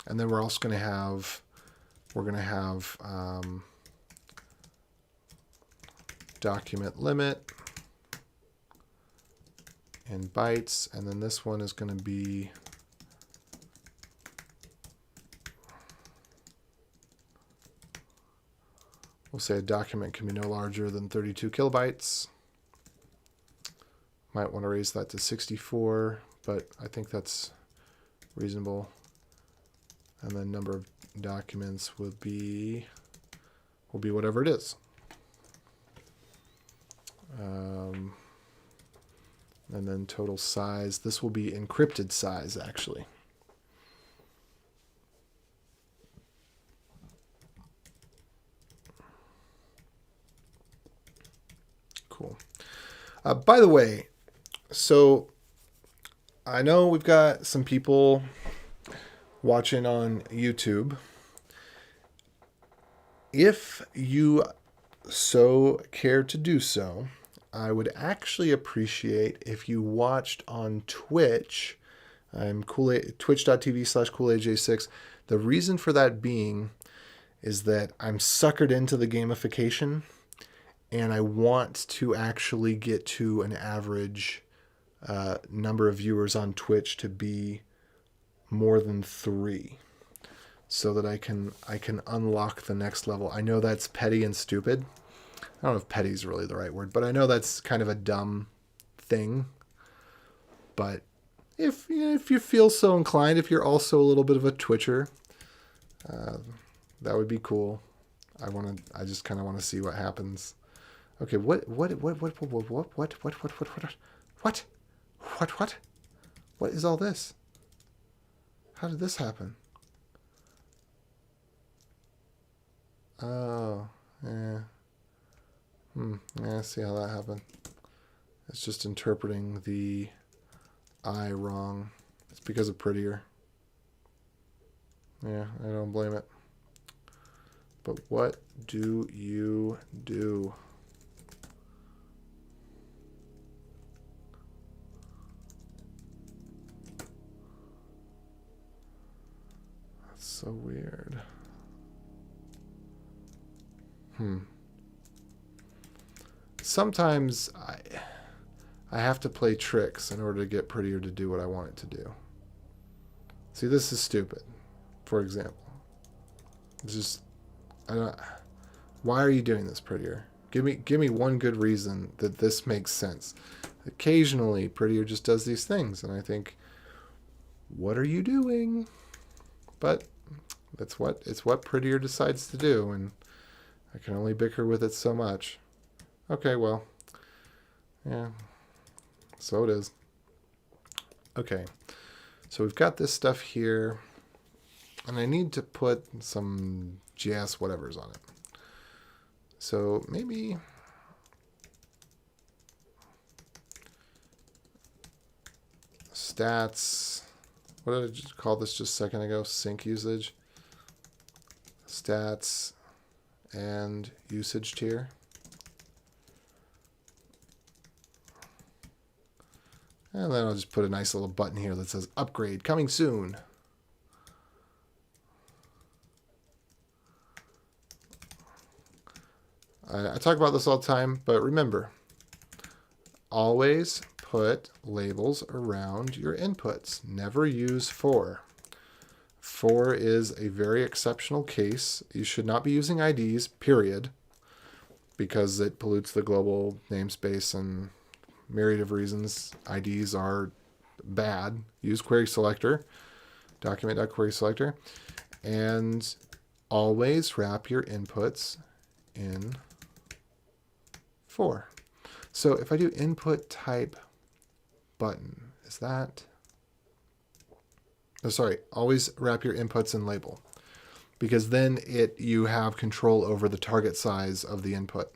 [SPEAKER 1] And then we're also going to have, document limit in bytes. And then this one is going to be we'll say a document can be no larger than 32 kilobytes. Might want to raise that to 64, but I think that's reasonable. And then number of documents will be whatever it is. And then total size. This will be encrypted size, actually. Cool. By the way, so I know we've got some people watching on YouTube. If you so care to do so, I would actually appreciate if you watched on Twitch. I'm twitch.tv/CoolAJ6. The reason for that being is that I'm suckered into the gamification, and I want to actually get to an average number of viewers on Twitch to be more than 3, so that I can unlock the next level. I know that's petty and stupid. I don't know if petty is really the right word, but I know that's kind of a dumb thing. But if you feel so inclined, if you're also a little bit of a Twitcher, that would be cool. I just kind of want to see what happens. Okay, what is all this? How did this happen? Oh, yeah. Yeah, see how that happened. It's just interpreting the I wrong. It's because of prettier. Yeah, I don't blame it. But what do you do? That's so weird. Sometimes I have to play tricks in order to get prettier to do what I want it to do. See, this is stupid. For example, it's just why are you doing this, prettier? Give me one good reason that this makes sense. Occasionally, prettier just does these things, and I think, what are you doing? But it's what prettier decides to do, and I can only bicker with it so much. Okay, well, yeah, so it is. Okay, so we've got this stuff here, and I need to put some JS whatevers on it. So maybe stats, what did I just call this just a second ago? Sync usage, stats, and usage tier. And then I'll just put a nice little button here that says upgrade coming soon. I talk about this all the time, but remember, always put labels around your inputs. Never use for. For is a very exceptional case. You should not be using IDs, period, because it pollutes the global namespace and myriad of reasons. IDs are bad. Use query selector, document.query selector, and always wrap your inputs in for. So if I do input type button, is that... Oh, sorry, always wrap your inputs in label, because then you have control over the target size of the input.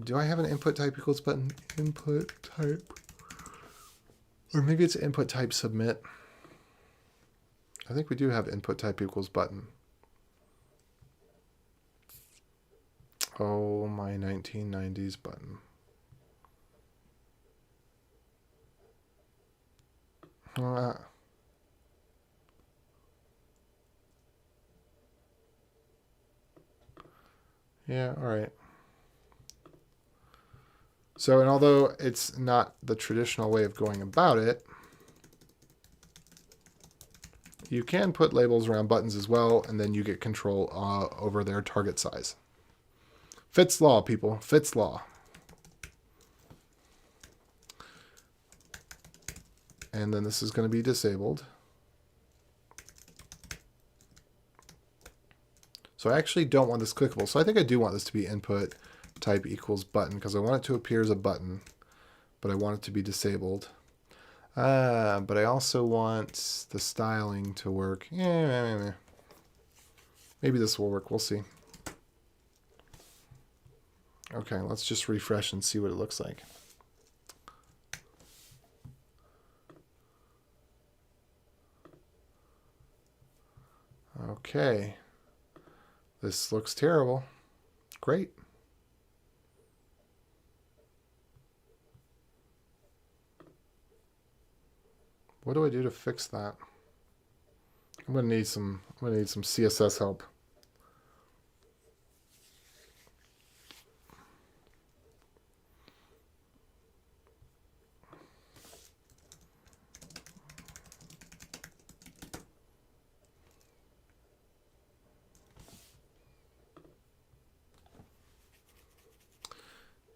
[SPEAKER 1] Do I have an input type equals button? Input type. Or maybe it's input type submit. I think we do have input type equals button. Oh, my 1990s button. Uh, yeah, all right. So, and although it's not the traditional way of going about it, you can put labels around buttons as well, and then you get control over their target size. Fitts law, people. Fitts law. And then this is going to be disabled. So I actually don't want this clickable. So I think I do want this to be input type equals button because I want it to appear as a button, but I want it to be disabled. But I also want the styling to work. Maybe this will work. We'll see. Okay, let's just refresh and see what it looks like. Okay. This looks terrible. Great. What do I do to fix that? I'm gonna need some CSS help.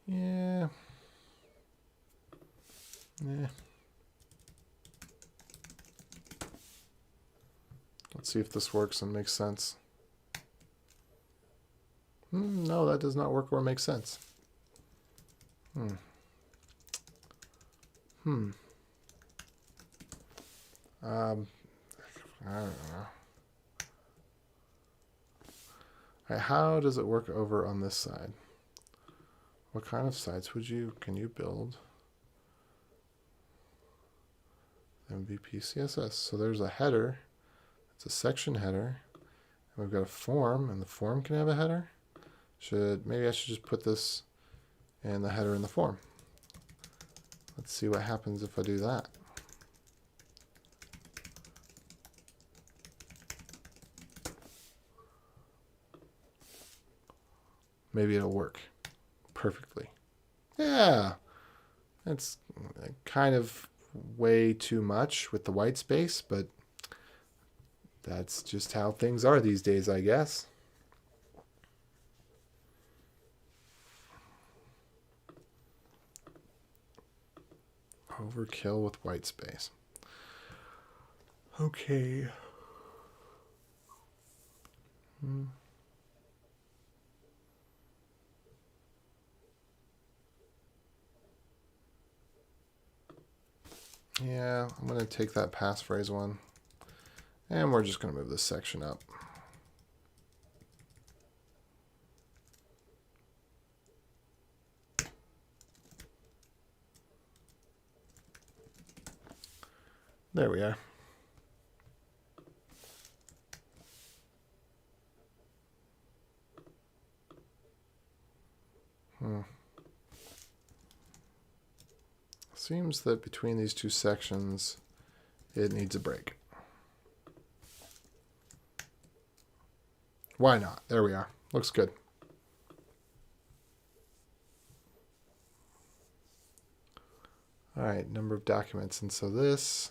[SPEAKER 1] Yeah. Yeah. Let's see if this works and makes sense. No, that does not work or make sense. I don't know. Right, how does it work over on this side? What kind of sites can you build? MVP CSS. So there's a header. It's a section header. And we've got a form, and the form can have a header. Maybe I should just put this in the header in the form. Let's see what happens if I do that. Maybe it'll work perfectly. Yeah, it's kind of way too much with the white space, but that's just how things are these days, I guess. Overkill with white space. Okay. Yeah, I'm going to take that passphrase one. And we're just going to move this section up. There we are. Seems that between these two sections, it needs a break. Why not? There we are. Looks good. All right, number of documents. And so this...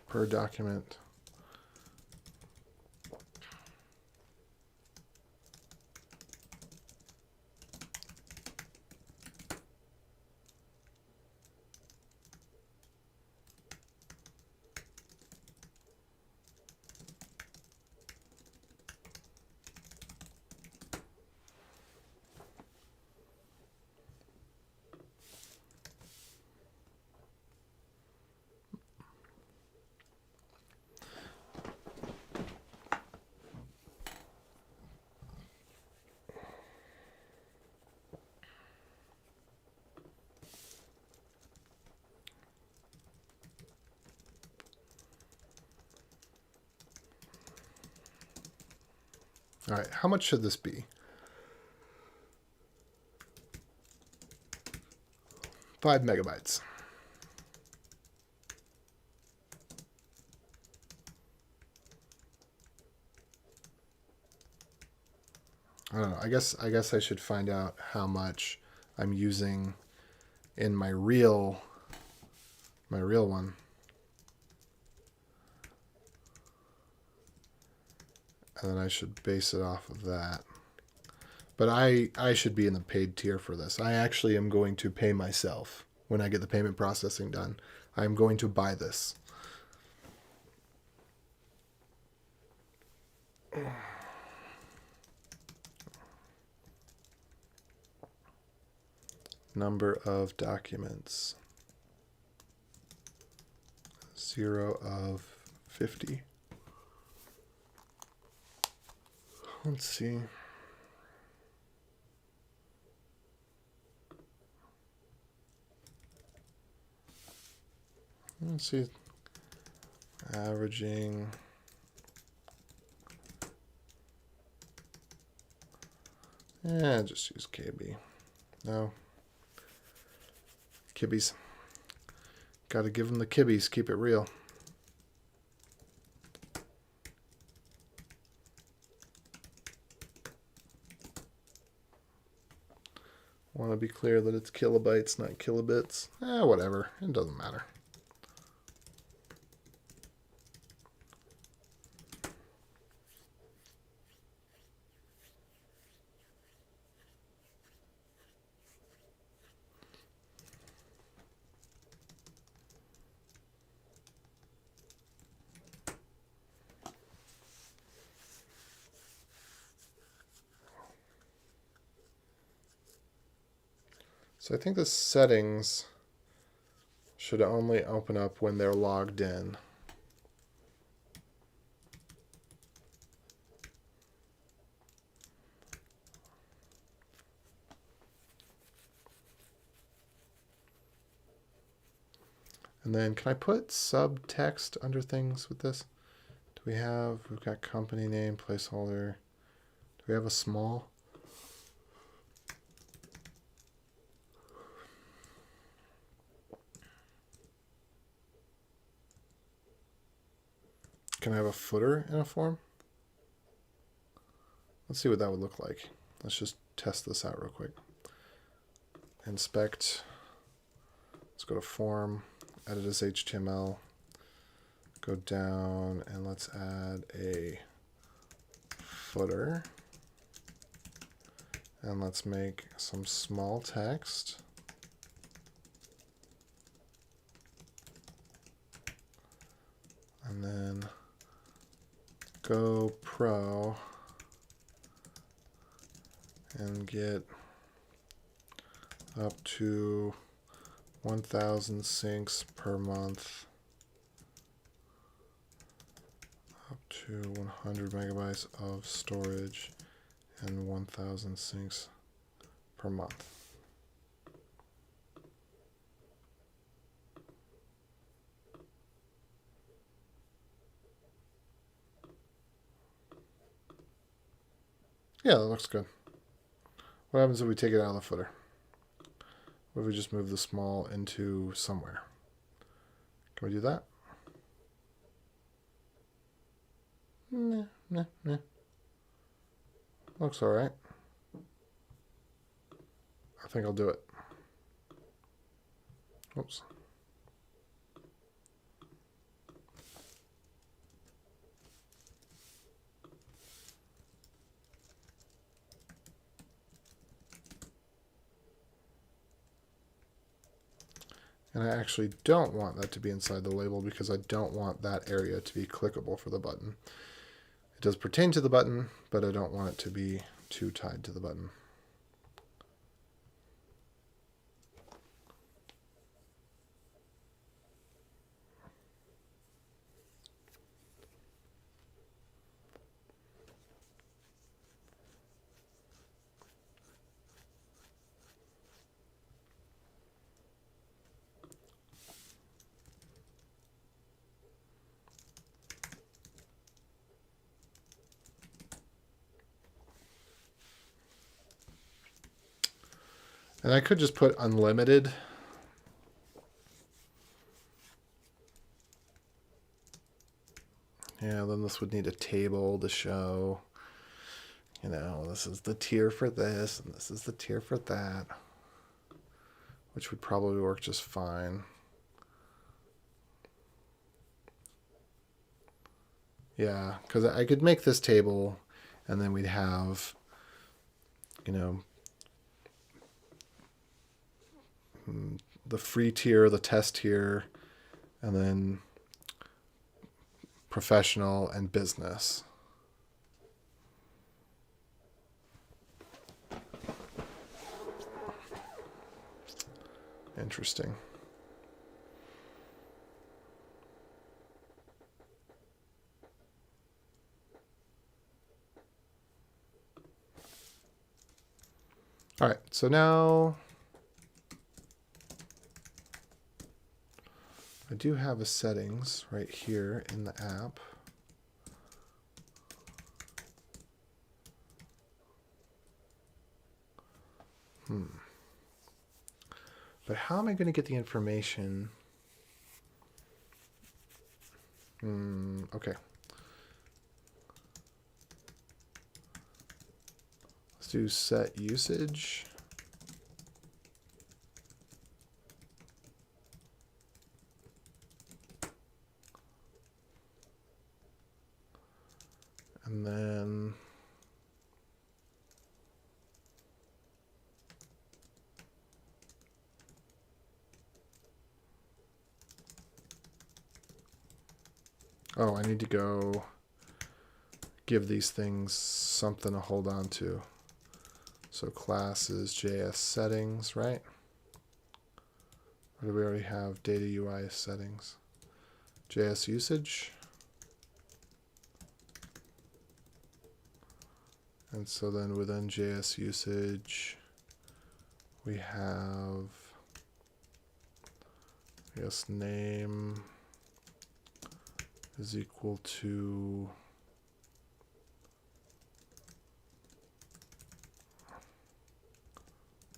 [SPEAKER 1] per document. All right, how much should this be? 5 megabytes. I don't know. I guess I should find out how much I'm using in my real one. And then I should base it off of that. But I should be in the paid tier for this. I actually am going to pay myself when I get the payment processing done. I'm going to buy this. Number of documents. 0 of 50. Let's see. Let's see. Averaging. Yeah, just use KB. No. Kibbies. Gotta give them the kibbies. Keep it real. Want to be clear that it's kilobytes, not kilobits. Whatever. It doesn't matter. So I think the settings should only open up when they're logged in. And then can I put subtext under things with this? We've got company name, placeholder. Do we have a small? Can I have a footer in a form? Let's see what that would look like. Let's just test this out real quick. Inspect. Let's go to form, edit as HTML. Go down and let's add a footer. And let's make some small text. And then go pro and get up to 1,000 syncs per month, up to 100 megabytes of storage, and 1,000 syncs per month. Yeah, that looks good. What happens if we take it out of the footer? What if we just move the small into somewhere? Can we do that? Nah. Looks all right. I think I'll do it. Oops. And I actually don't want that to be inside the label because I don't want that area to be clickable for the button. It does pertain to the button, but I don't want it to be too tied to the button. And I could just put unlimited. Yeah, then this would need a table to show, you know, this is the tier for this, and this is the tier for that, which would probably work just fine. Yeah, because I could make this table, and then we'd have, you know, the free tier, the test tier, and then professional and business. Interesting. All right, so now I do have a settings right here in the app. But how am I going to get the information? Okay. Let's do set usage. And then I need to go give these things something to hold on to. So classes, JS settings, right? Or do we already have data UI settings? JS usage. And so then within JS usage, we have, I guess, name is equal to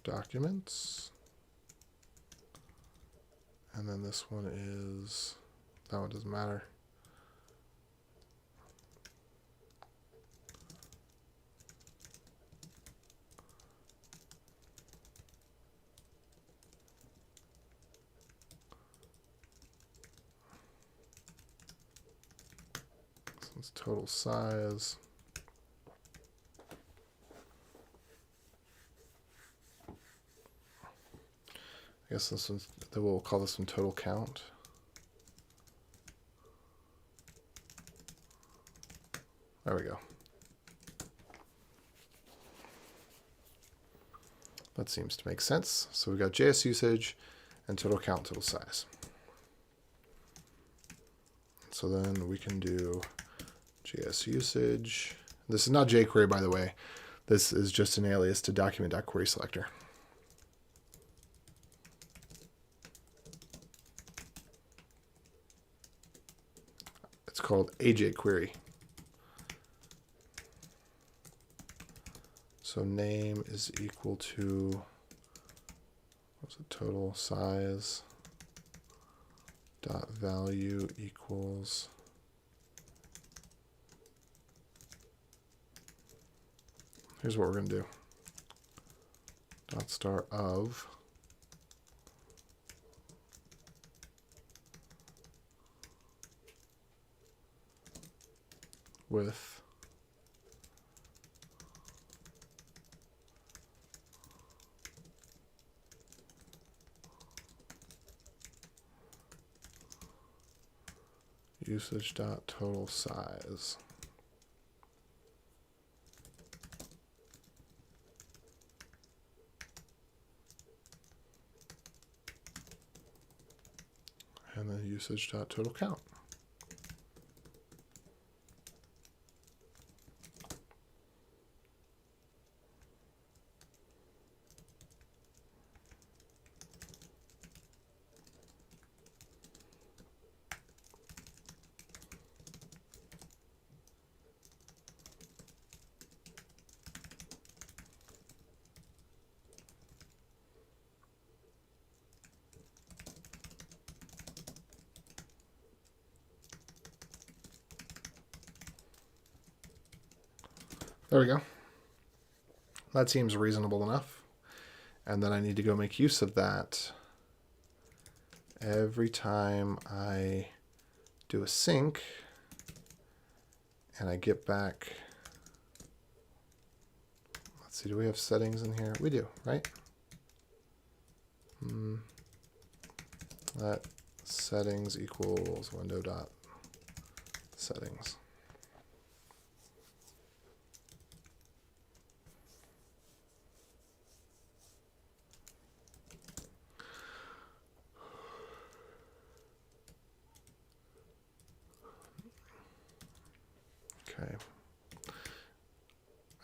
[SPEAKER 1] documents. And then this one is, that one doesn't matter. This one's total size. I guess this one's, we'll call this one total count. There we go. That seems to make sense. So we got JS usage and total count, total size. So then we can do JS usage. This is not jQuery, by the way. This is just an alias to document.querySelector. It's called a jQuery. So name is equal to, what's the total size, dot value equals here's what we're going to do. Dot star of with usage dot total size. And then usage dot total count. There we go. That seems reasonable enough. And then I need to go make use of that every time I do a sync and I get back. Let's see, do we have settings in here? We do, right? Let settings equals window dot settings. Okay.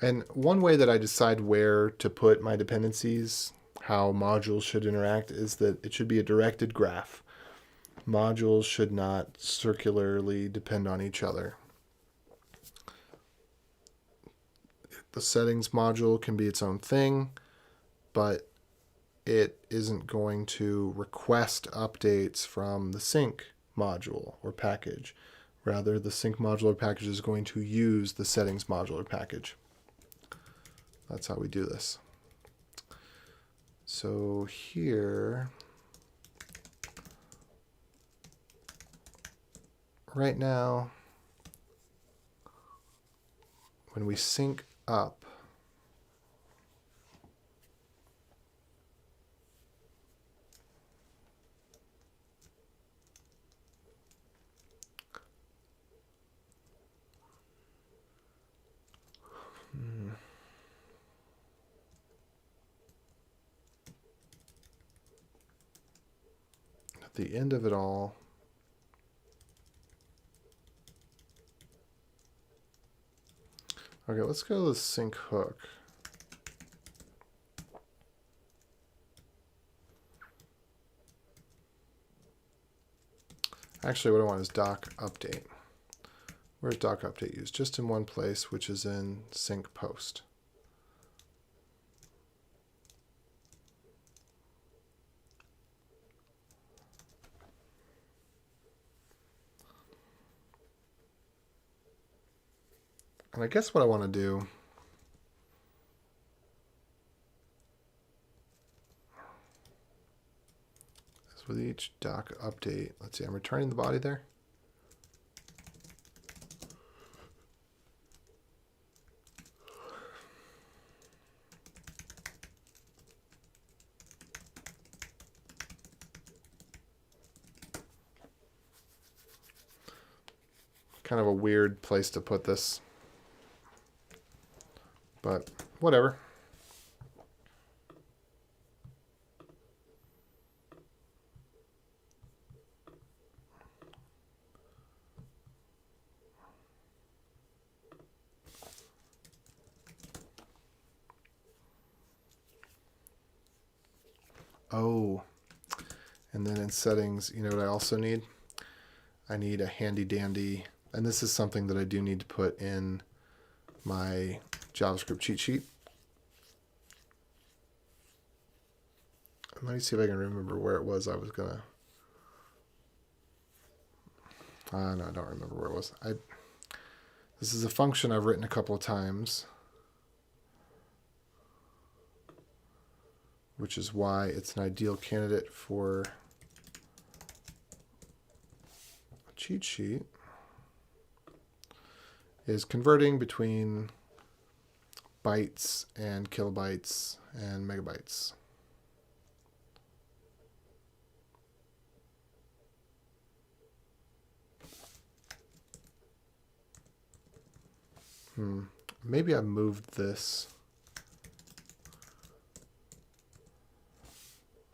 [SPEAKER 1] And one way that I decide where to put my dependencies, how modules should interact, is that it should be a directed graph. Modules should not circularly depend on each other. The settings module can be its own thing, but it isn't going to request updates from the sync module or package. Rather, the sync module or package is going to use the settings module or package. That's how we do this. So here, right now, when we sync up, at the end of it all, okay, let's go to the sync hook. Actually, what I want is doc update. Where's doc update used? Just in one place, which is in sync post. And I guess what I want to do is with each doc update, let's see, I'm returning the body there. Kind of a weird place to put this, but whatever. Oh, and then in settings, you know what I also need? I need a handy dandy, and this is something that I do need to put in my JavaScript cheat sheet. Let me see if I can remember where it was I was gonna. No, I don't remember where it was. This is a function I've written a couple of times, which is why it's an ideal candidate for a cheat sheet, is converting between bytes and kilobytes and megabytes. Maybe I moved this.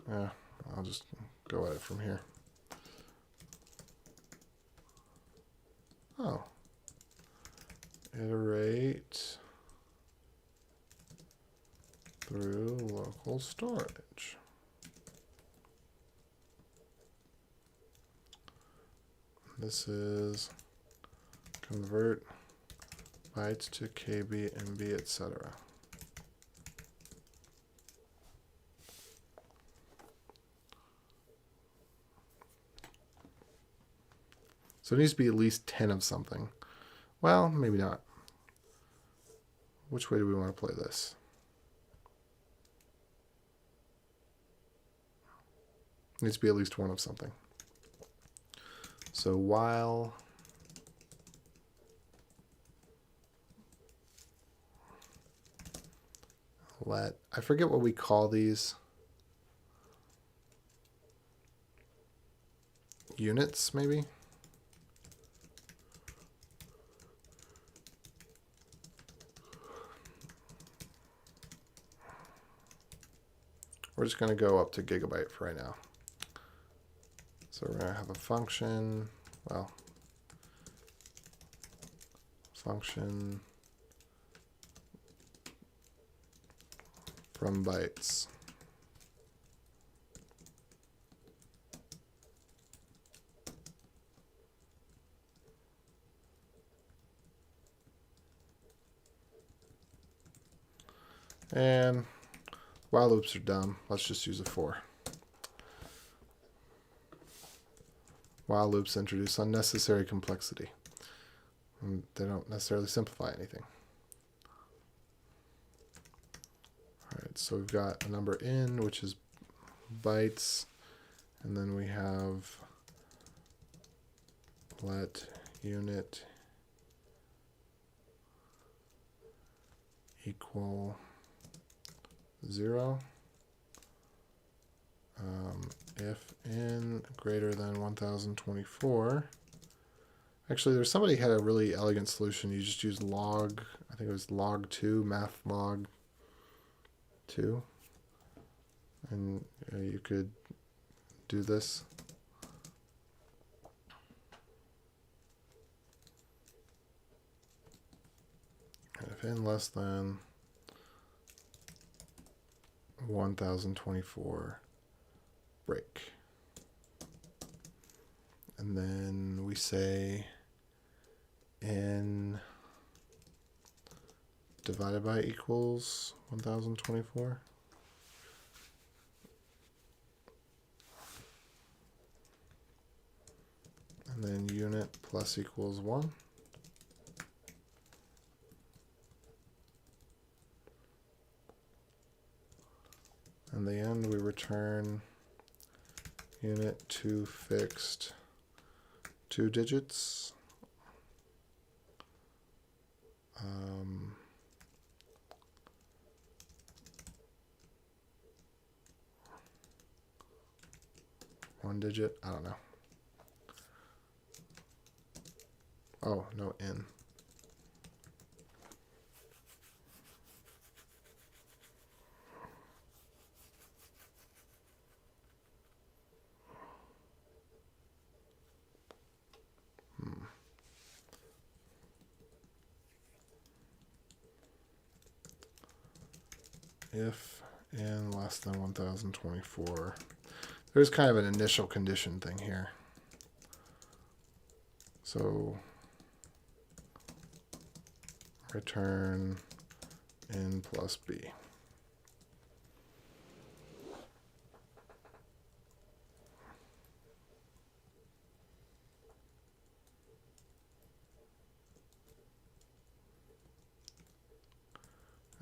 [SPEAKER 1] Yeah, I'll just go at it from here. Oh. Iterate through local storage. This is convert bytes to KB, MB, etc. So it needs to be at least 10 of something. Well, maybe not. which way do we want to play this? It needs to be at least one of something. So while I forget what we call these. Units, maybe? We're just going to go up to gigabyte for right now. So we're going to have a function, well, function from bytes. And while loops are dumb, let's just use a for. While loops introduce unnecessary complexity. And they don't necessarily simplify anything. All right, so we've got a number in, which is bytes, and then we have let unit equal 0 if n greater than 1024. Actually, there's somebody had a really elegant solution. You just use log, I think it was log 2, math log 2, and you could do this. And if n less than 1024, break. And then we say n divided by equals 1024. And then unit plus equals 1. And the end we return unit to fixed 2 digits. One digit, I don't know. Oh, no, n. If n less than 1024. There's kind of an initial condition thing here. So return n plus b.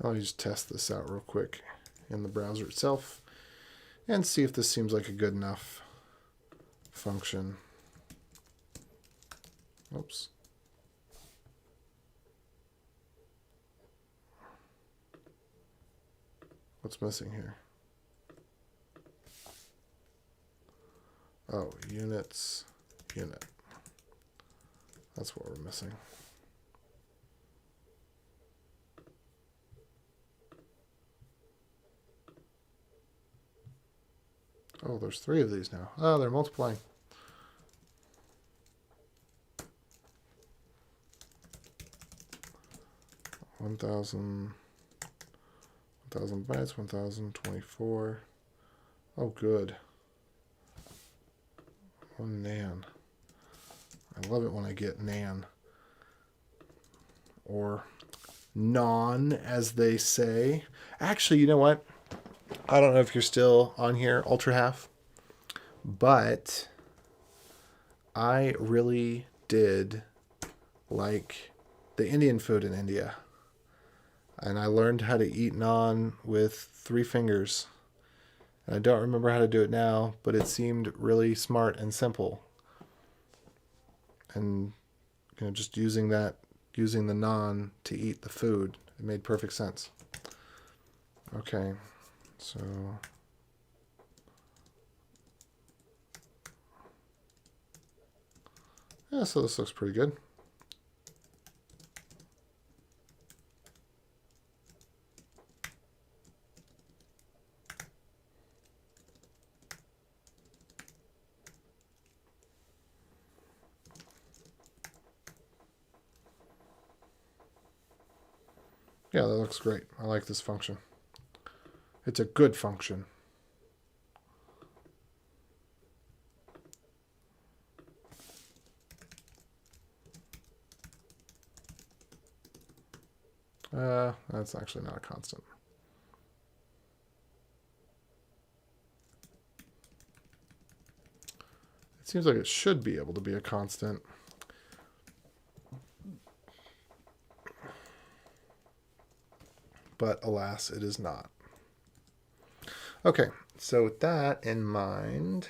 [SPEAKER 1] I'll just test this out real quick in the browser itself and see if this seems like a good enough function. Oops. What's missing here? Oh, units, unit. That's what we're missing. Oh, there's 3 of these now. Oh, they're multiplying. One thousand bytes, 1024. Oh, good. 1 nan. I love it when I get nan. Or non, as they say. Actually, you know what? I don't know if you're still on here, Ultra Half, but I really did like the Indian food in India. And I learned how to eat naan with 3 fingers. And I don't remember how to do it now, but it seemed really smart and simple. And just using the naan to eat the food, it made perfect sense. Okay, so yeah, so this looks pretty good. Yeah, that looks great. I like this function. It's a good function. That's actually not a constant. It seems like it should be able to be a constant. But alas, it is not. Okay, so with that in mind,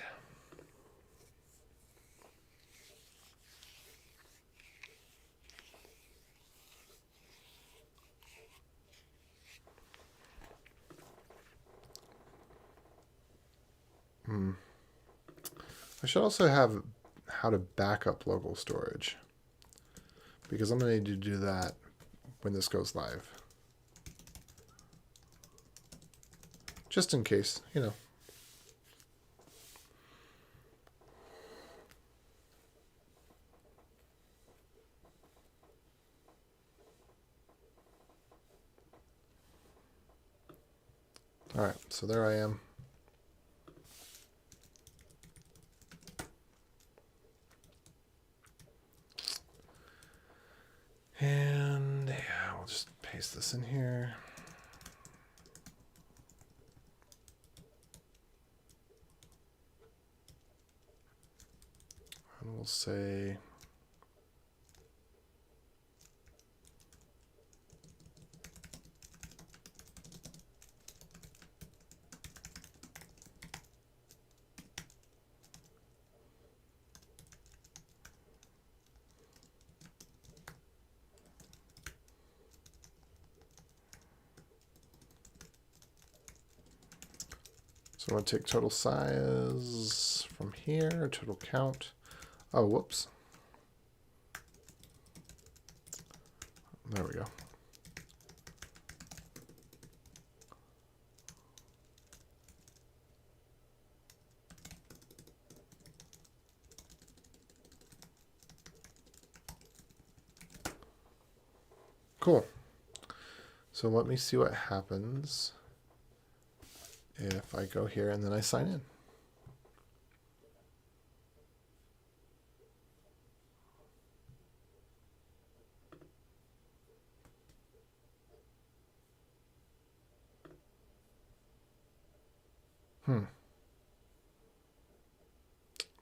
[SPEAKER 1] I should also have how to back up local storage, because I'm going to need to do that when this goes live. Just in case, All right, so there I am. And yeah, we'll just paste this in here. And we'll say so I'm going to take total size from here, total count. Oh, whoops. There we go. Cool. So let me see what happens if I go here and then I sign in.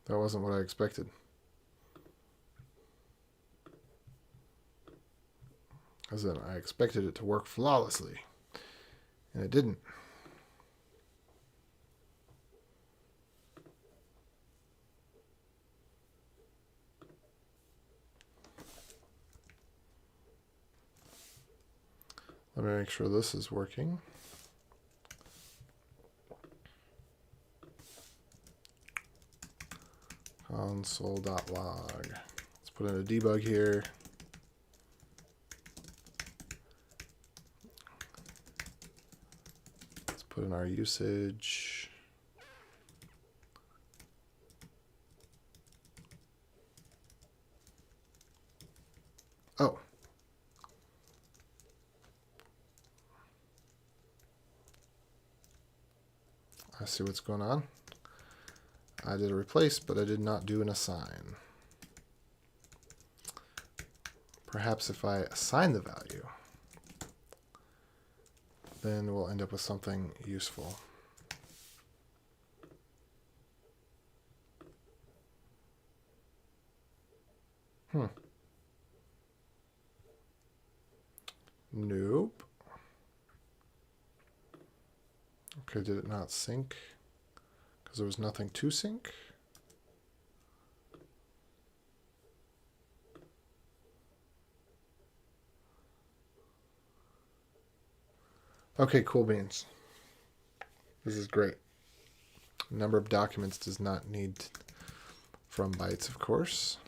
[SPEAKER 1] That wasn't what I expected. As in, I expected it to work flawlessly, and it didn't. Let me make sure this is working. Console.log. Let's put in a debug here. Let's put in our usage. Oh. I see what's going on. I did a replace, but I did not do an assign. Perhaps if I assign the value, then we'll end up with something useful. Nope. Okay, did it not sync? Because there was nothing to sync? Okay, cool beans. This is great. Number of documents does not need from bytes, of course.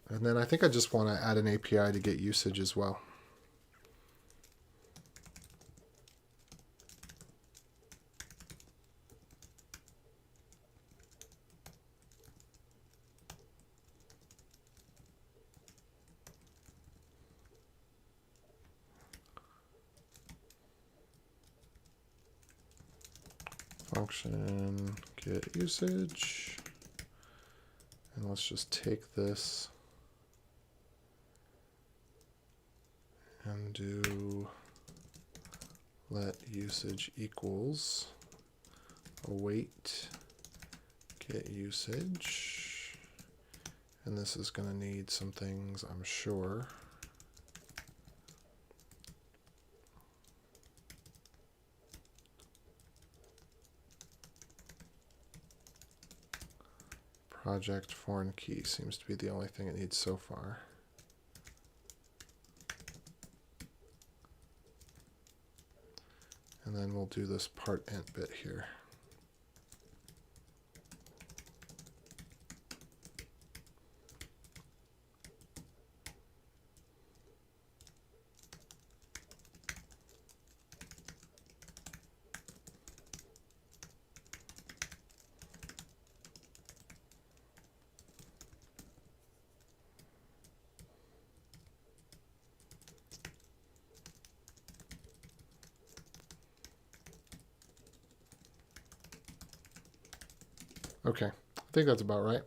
[SPEAKER 1] And then I think I just want to add an API to get usage as well. Function get usage. And let's just take this and do let usage equals await get usage. And this is going to need some things, I'm sure. Project foreign key seems to be the only thing it needs so far. And then we'll do this part int bit here. Okay, I think that's about right.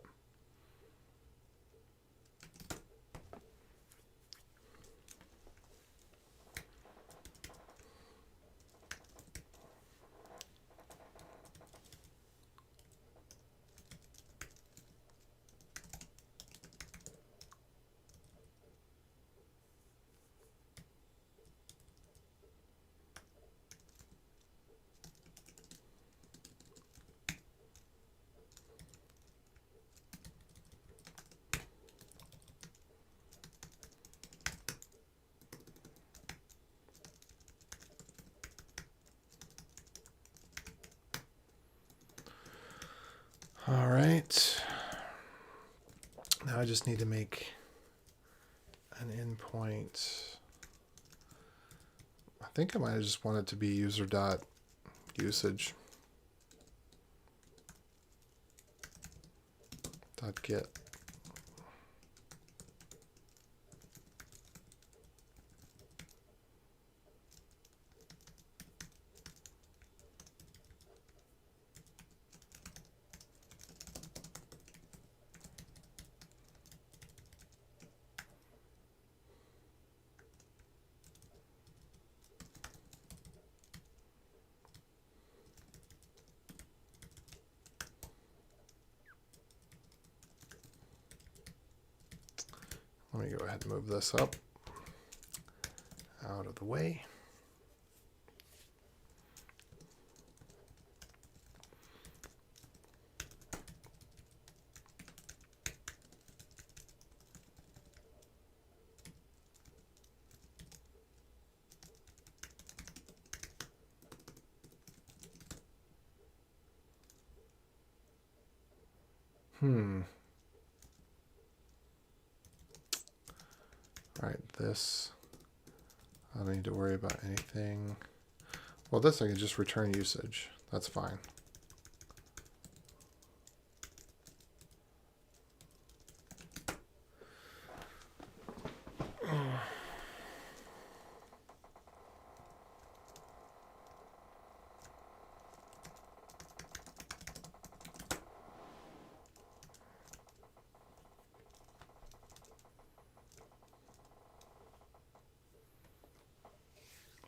[SPEAKER 1] All right. Now I just need to make an endpoint. I think I might have just wanted to be user.usage. .get. Let me go ahead and move this up out of the way. All right, this, I don't need to worry about anything. Well, this I can just return usage. That's fine.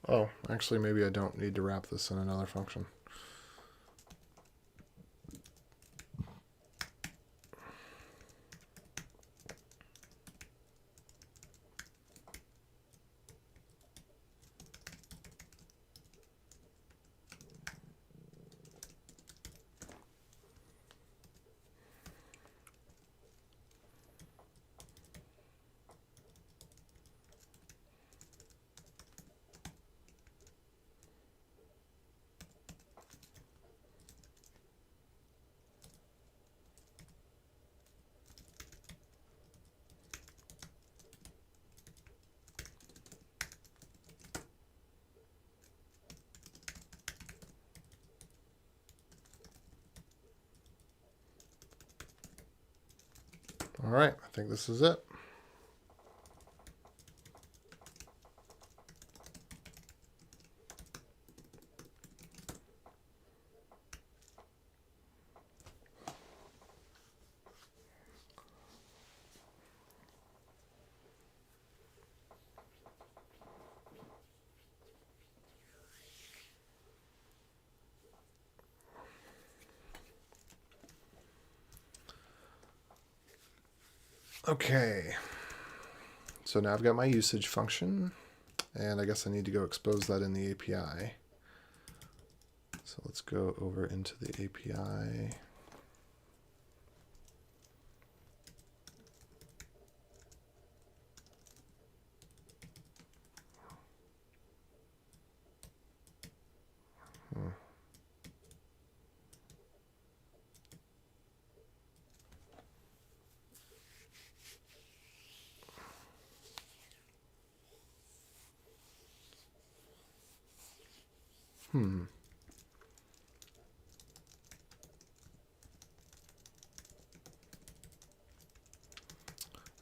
[SPEAKER 1] Oh, actually, maybe I don't need to wrap this in another function. All right, I think this is it. Okay, so now I've got my usage function, and I guess I need to go expose that in the API. So let's go over into the API.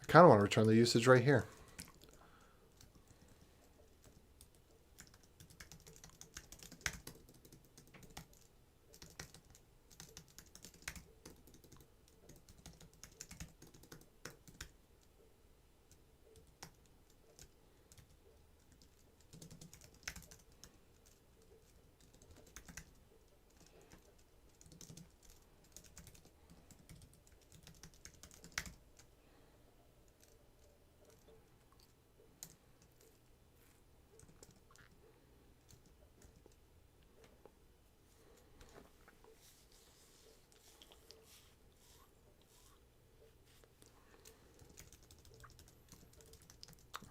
[SPEAKER 1] I kind of want to return the usage right here.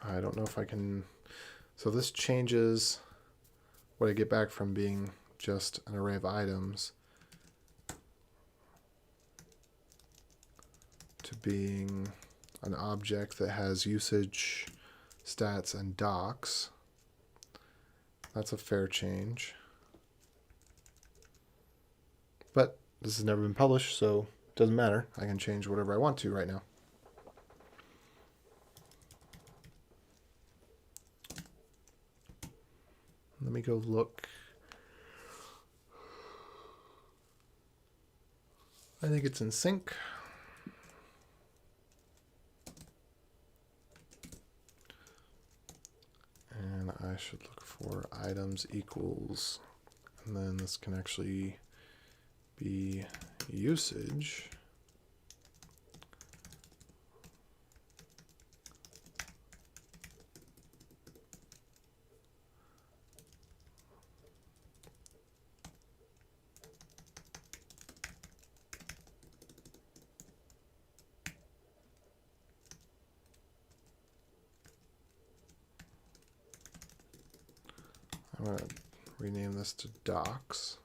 [SPEAKER 1] I don't know if I can. So this changes what I get back from being just an array of items to being an object that has usage, stats, and docs. That's a fair change. But this has never been published, so it doesn't matter. I can change whatever I want to right now. Let me go look. I think it's in sync. And I should look for items equals, and then this can actually be usage. I'm going to rename this to docs.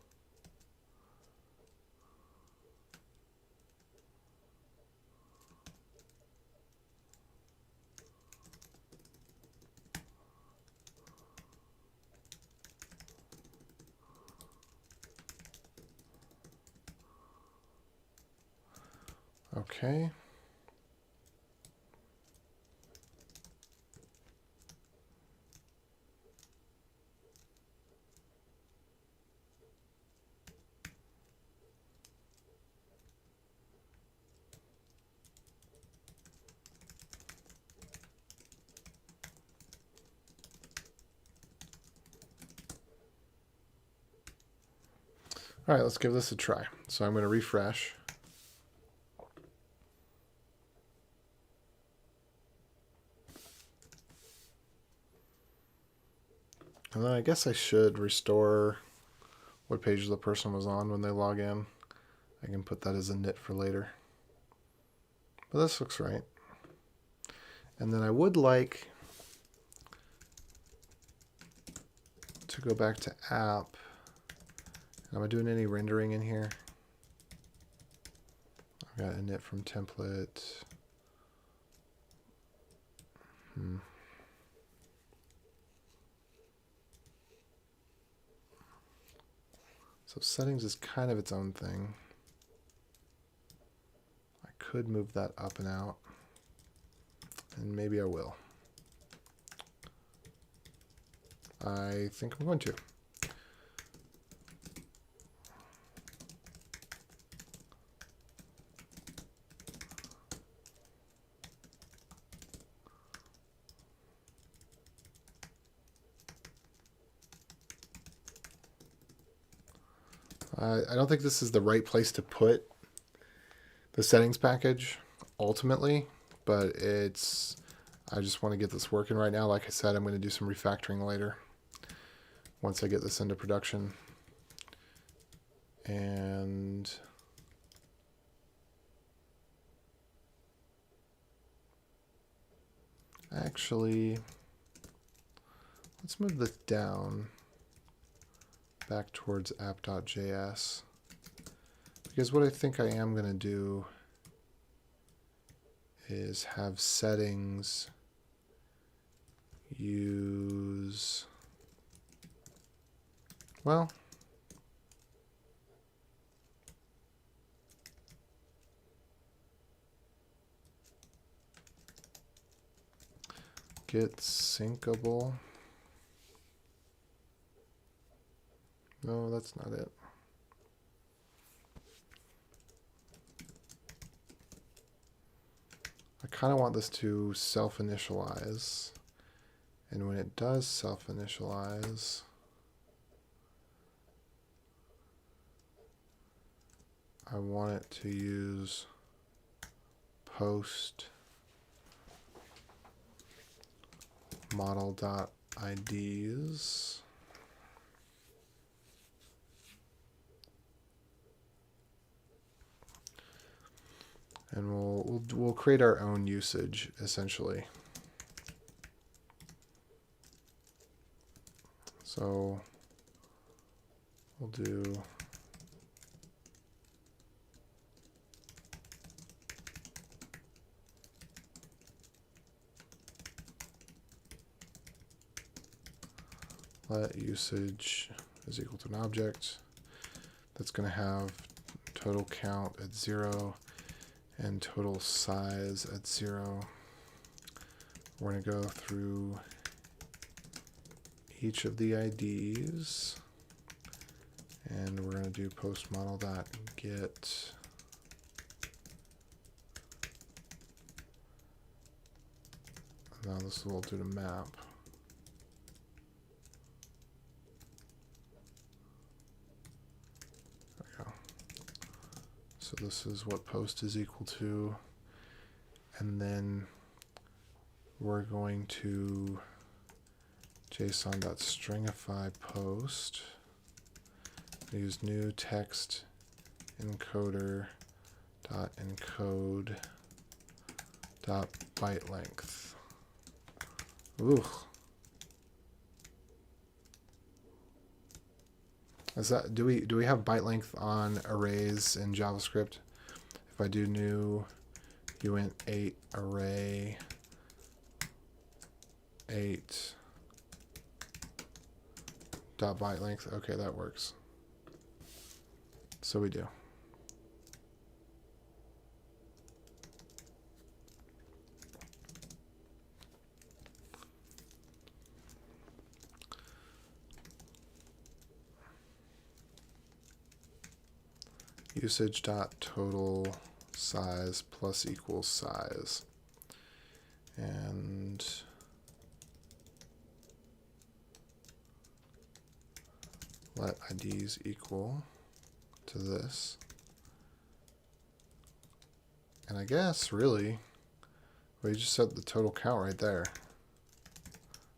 [SPEAKER 1] Okay. All right, let's give this a try. So I'm going to refresh. And then I guess I should restore what page the person was on when they log in. I can put that as a nit for later. But this looks right. And then I would like to go back to app. Am I doing any rendering in here? I've got init from template. So settings is kind of its own thing. I could move that up and out, and maybe I will. I think I'm going to. I don't think this is the right place to put the settings package ultimately, but I just want to get this working right now. Like I said, I'm going to do some refactoring later once I get this into production. And actually, let's move this down back towards app.js, because what I think I am going to do is have settings use, well, get syncable. No, that's not it. I kind of want this to self-initialize. And when it does self-initialize, I want it to use post model.ids. And we'll create our own usage essentially. So we'll do let usage is equal to an object that's going to have total count at 0 and total size at 0. We're going to go through each of the IDs, and we're going to do post model.get now this will do the map. There we go. So this is what post is equal to, and then we're going to JSON.stringify post. Use new text encoder dot encode dot byte length. Ooh. Is that, do we have byte length on arrays in JavaScript? If I do new uint8 array 8 dot byte length, okay, that works. So we do. Usage dot total size plus equals size, and let IDs equal to this. And I guess really we just set the total count right there.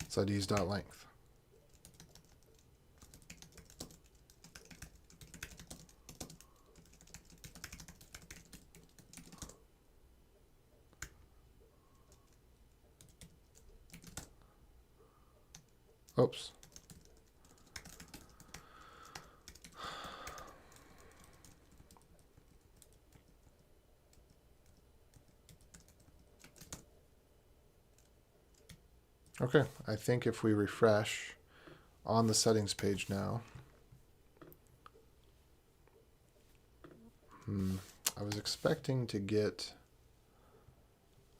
[SPEAKER 1] It's IDs dot length. Oops. Okay, I think if we refresh on the settings page now, I was expecting to get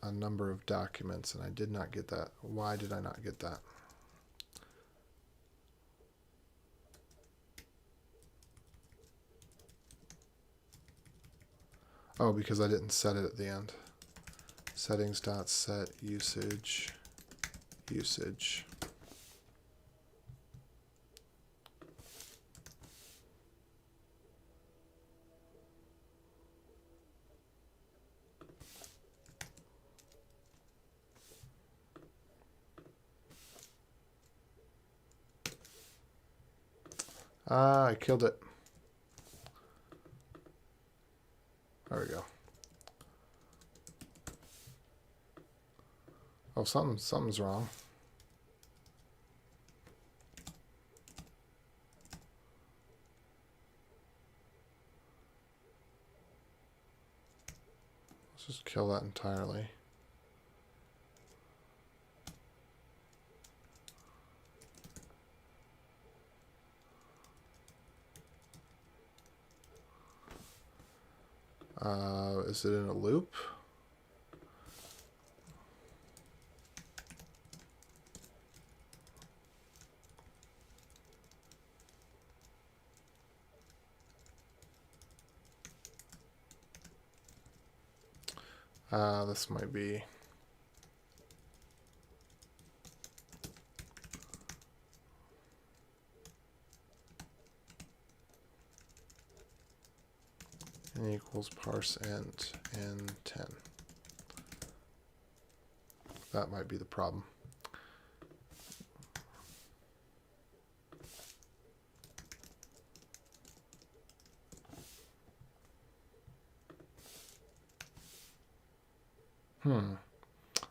[SPEAKER 1] a number of documents, and I did not get that. Why did I not get that? Oh, because I didn't set it at the end. Settings.set usage. Ah, I killed it. There we go. Oh, something's wrong. Let's just kill that entirely. Is it in a loop? This might be. N equals parse int n10. That might be the problem.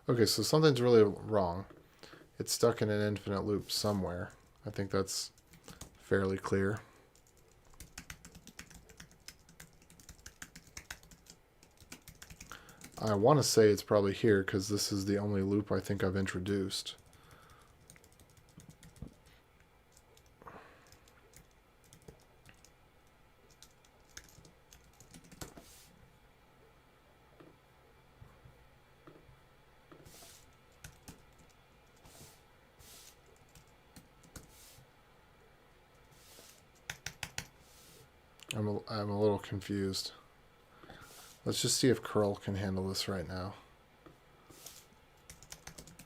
[SPEAKER 1] Okay, so something's really wrong. It's stuck in an infinite loop somewhere. I think that's fairly clear. I want to say it's probably here because this is the only loop I think I've introduced. I'm a little confused. Let's just see if curl can handle this right now.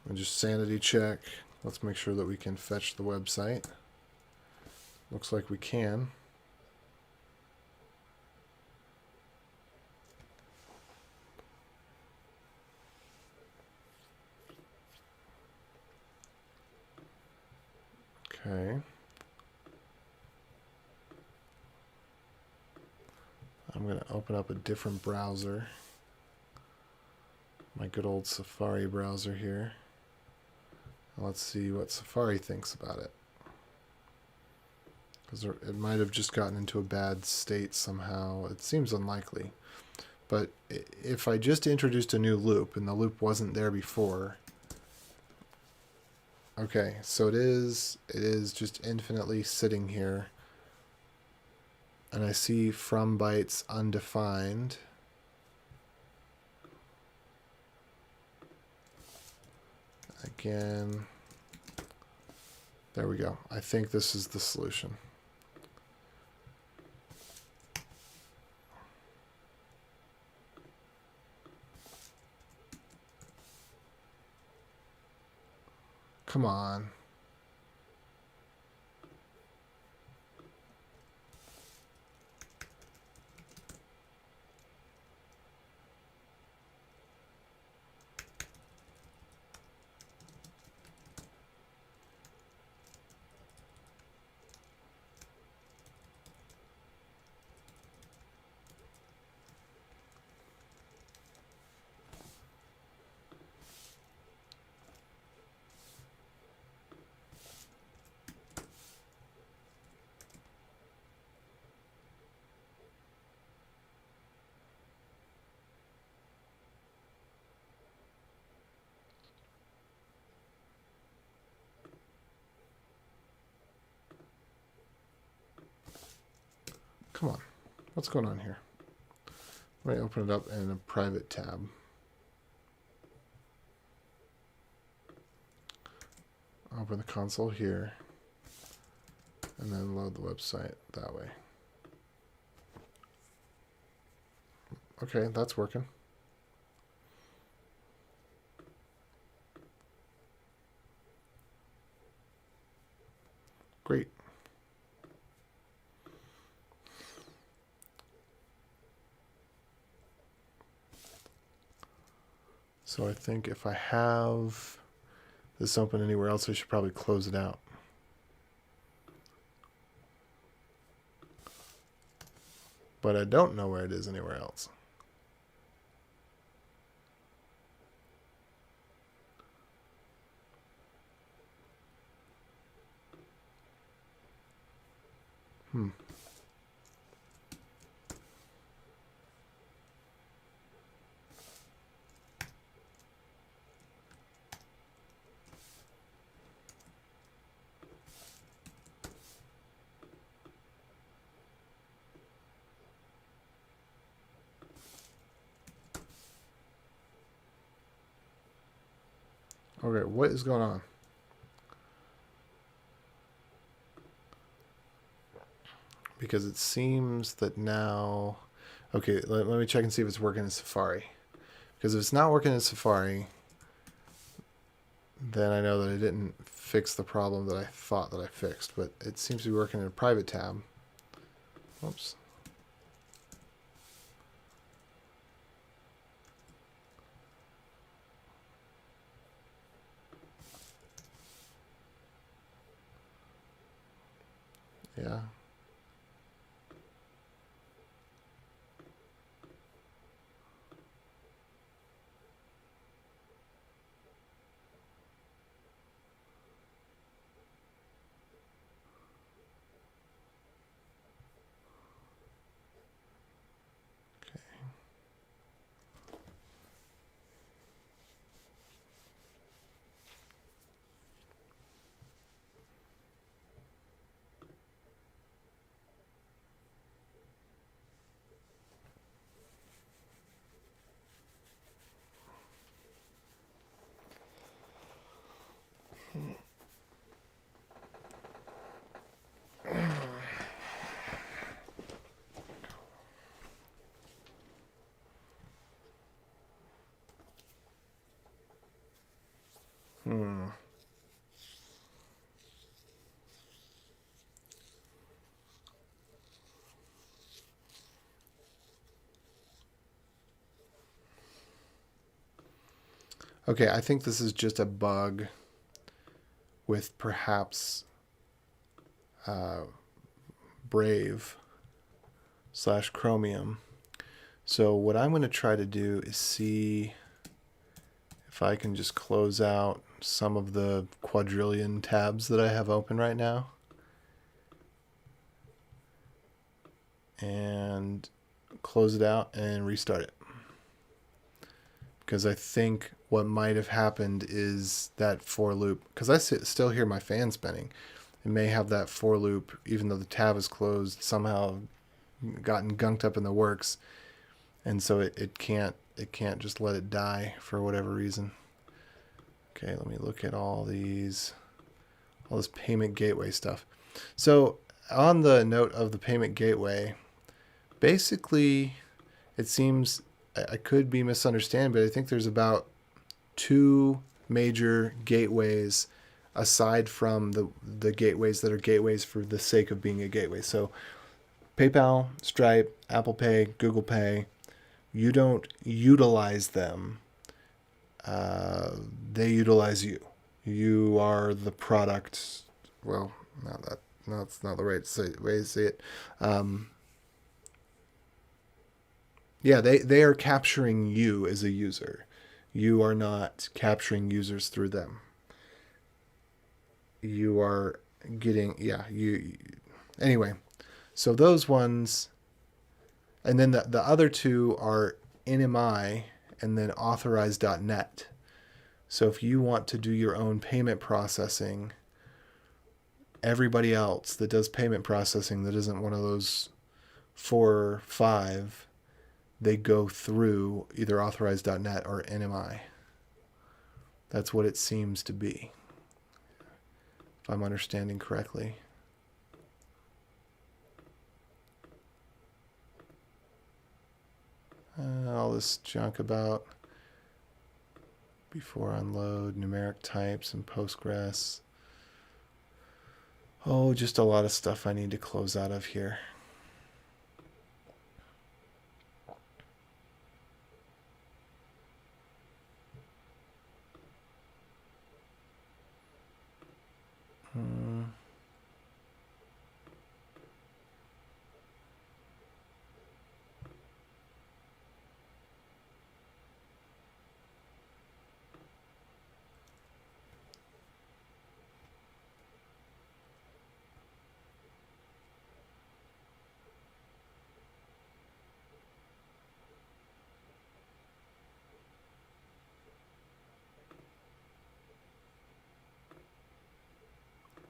[SPEAKER 1] And just sanity check. Let's make sure that we can fetch the website. Looks like we can. Okay. I'm going to open up a different browser. My good old Safari browser here. Let's see what Safari thinks about it. Because it might have just gotten into a bad state somehow. It seems unlikely. But if I just introduced a new loop and the loop wasn't there before. Okay, so it is just infinitely sitting here. And I see from bytes undefined. Again. There we go. I think this is the solution. Come on. Come on. What's going on here? Let me open it up in a private tab. open the console here, and then load the website that way. Okay, that's working. Great. So I think if I have this open anywhere else, I should probably close it out. But I don't know where it is anywhere else. Okay, what is going on? Because it seems that now... Okay, let me check and see if it's working in Safari. Because if it's not working in Safari, then I know that I didn't fix the problem that I thought that I fixed. But it seems to be working in a private tab. Oops. Yeah. Okay, I think this is just a bug with perhaps Brave / Chromium. So what I'm going to try to do is see if I can just close out some of the quadrillion tabs that I have open right now. And close it out and restart it. Because I think what might have happened is that for loop, because I still hear my fan spinning. It may have that for loop, even though the tab is closed, somehow gotten gunked up in the works. And so it can't just let it die for whatever reason. Okay, let me look at all this payment gateway stuff. So on the note of the payment gateway, basically it seems, I could be misunderstanding, but I think there's about 2 major gateways aside from the gateways that are gateways for the sake of being a gateway. So PayPal, Stripe, Apple Pay, Google Pay, you don't utilize them. They utilize you. You are the product. Well, that's not the way to say it. Yeah, they are capturing you as a user. You are not capturing users through them. You are getting, anyway. So those ones, and then the other 2 are NMI and then authorized.net. So if you want to do your own payment processing, everybody else that does payment processing that isn't one of those 4 or 5, they go through either authorized.net or NMI. That's what it seems to be. if I'm understanding correctly. All this junk about before unload, numeric types, and Postgres. Oh, just a lot of stuff I need to close out of here.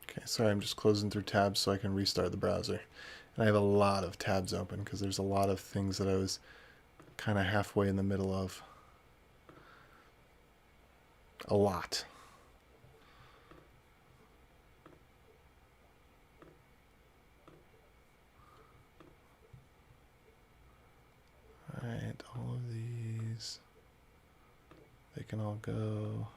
[SPEAKER 1] Okay, sorry, I'm just closing through tabs so I can restart the browser. And I have a lot of tabs open because there's a lot of things that I was kind of halfway in the middle of. A lot. Alright, all of these, they can all go.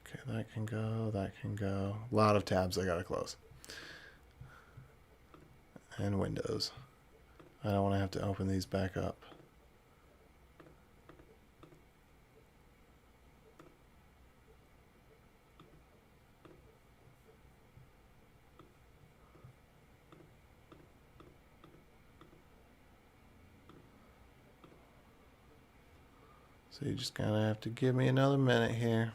[SPEAKER 1] Okay, that can go, that can go. A lot of tabs I gotta close. And Windows. I don't want to have to open these back up. So you just gonna have to give me another minute here.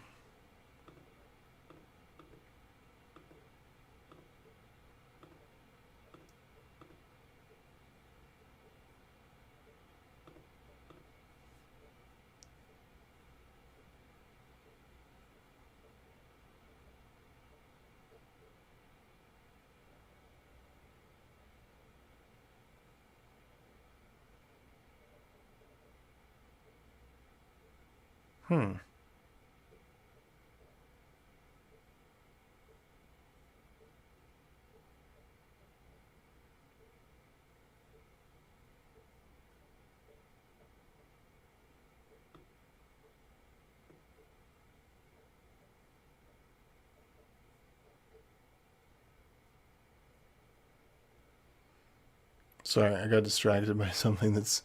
[SPEAKER 1] Sorry, I got distracted by something that's.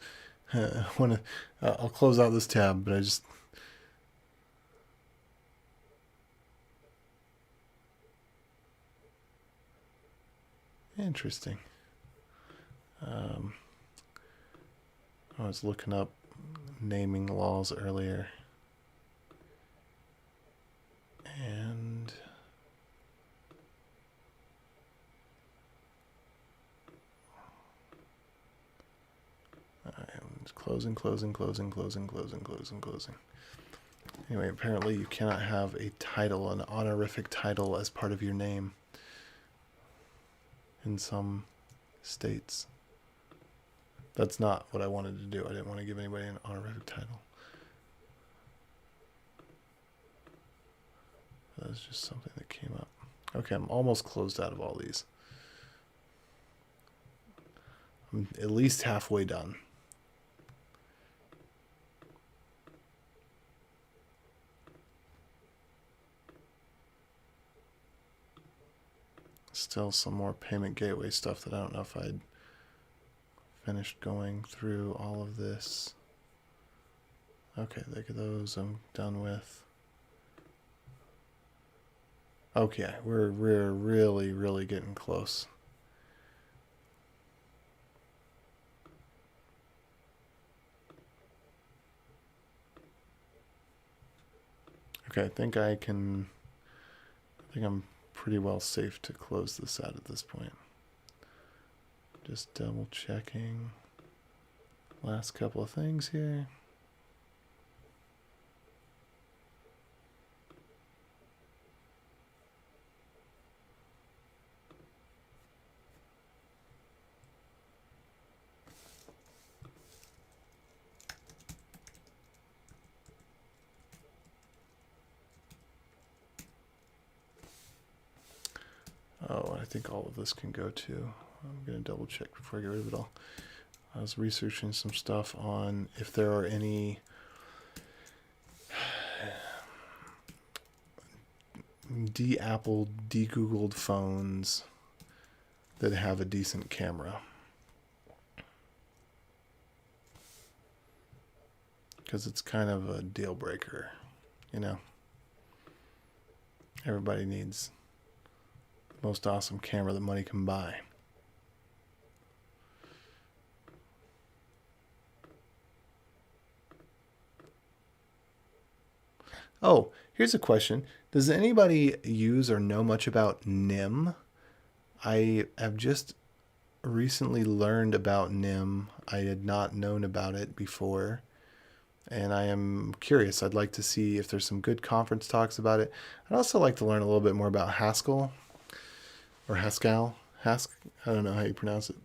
[SPEAKER 1] I'll close out this tab, but I just. Interesting. I was looking up naming laws earlier. And. I'm just closing. Anyway, apparently you cannot have a title, an honorific title, as part of your name in some states. That's not what I wanted to do. I didn't want to give anybody an honorific title. That was just something that came up. Okay, I'm almost closed out of all these. I'm at least halfway done. Still some more payment gateway stuff that I don't know if I'd finished going through all of this. Okay, look at those I'm done with. Okay, we're really getting close. Okay, I think I'm pretty well safe to close this out at this point. Just double checking last couple of things here. I think all of this can go to. I'm going to double check before I get rid of it all. I was researching some stuff on if there are any de-Apple, de-Googled phones that have a decent camera. Because it's kind of a deal breaker, you know. Everybody needs the most awesome camera that money can buy. Oh, here's a question. Does anybody use or know much about Nim? I have just recently learned about Nim. I had not known about it before. And I am curious. I'd like to see if there's some good conference talks about it. I'd also like to learn a little bit more about Haskell or Haskell. I don't know how you pronounce it.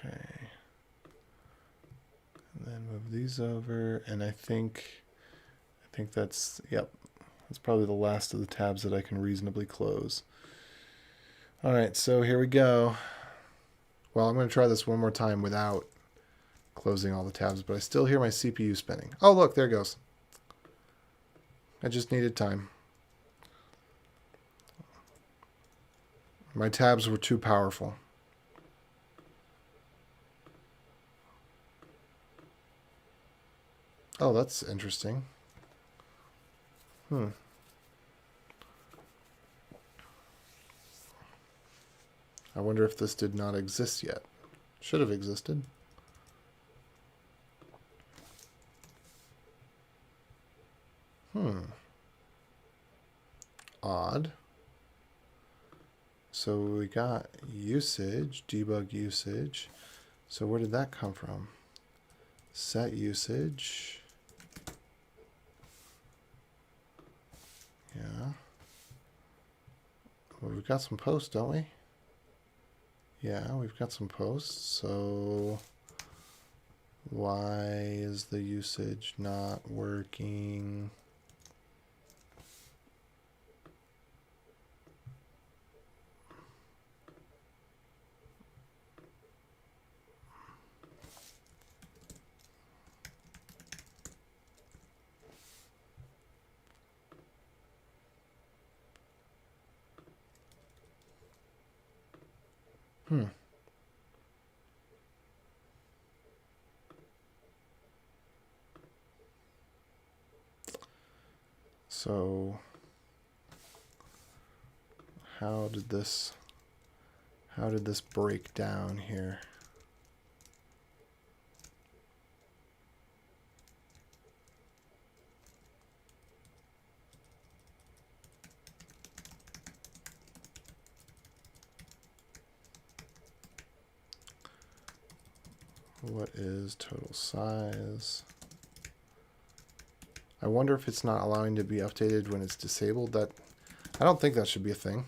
[SPEAKER 1] Okay. And then move these over, and I think that's, yep, that's probably the last of the tabs that I can reasonably close. All right, so here we go. Well, I'm going to try this one more time without closing all the tabs, but I still hear my CPU spinning. Oh, look, there it goes. I just needed time. My tabs were too powerful. Oh, that's interesting. I wonder if this did not exist yet. Should have existed. Odd. So we got usage, debug usage. So where did that come from? Set usage. Yeah. Well, we've got some posts, don't we? Yeah, we've got some posts. So why is the usage not working? So how did this break down here? What is total size? I wonder if it's not allowing to be updated when it's disabled. That I don't think that should be a thing.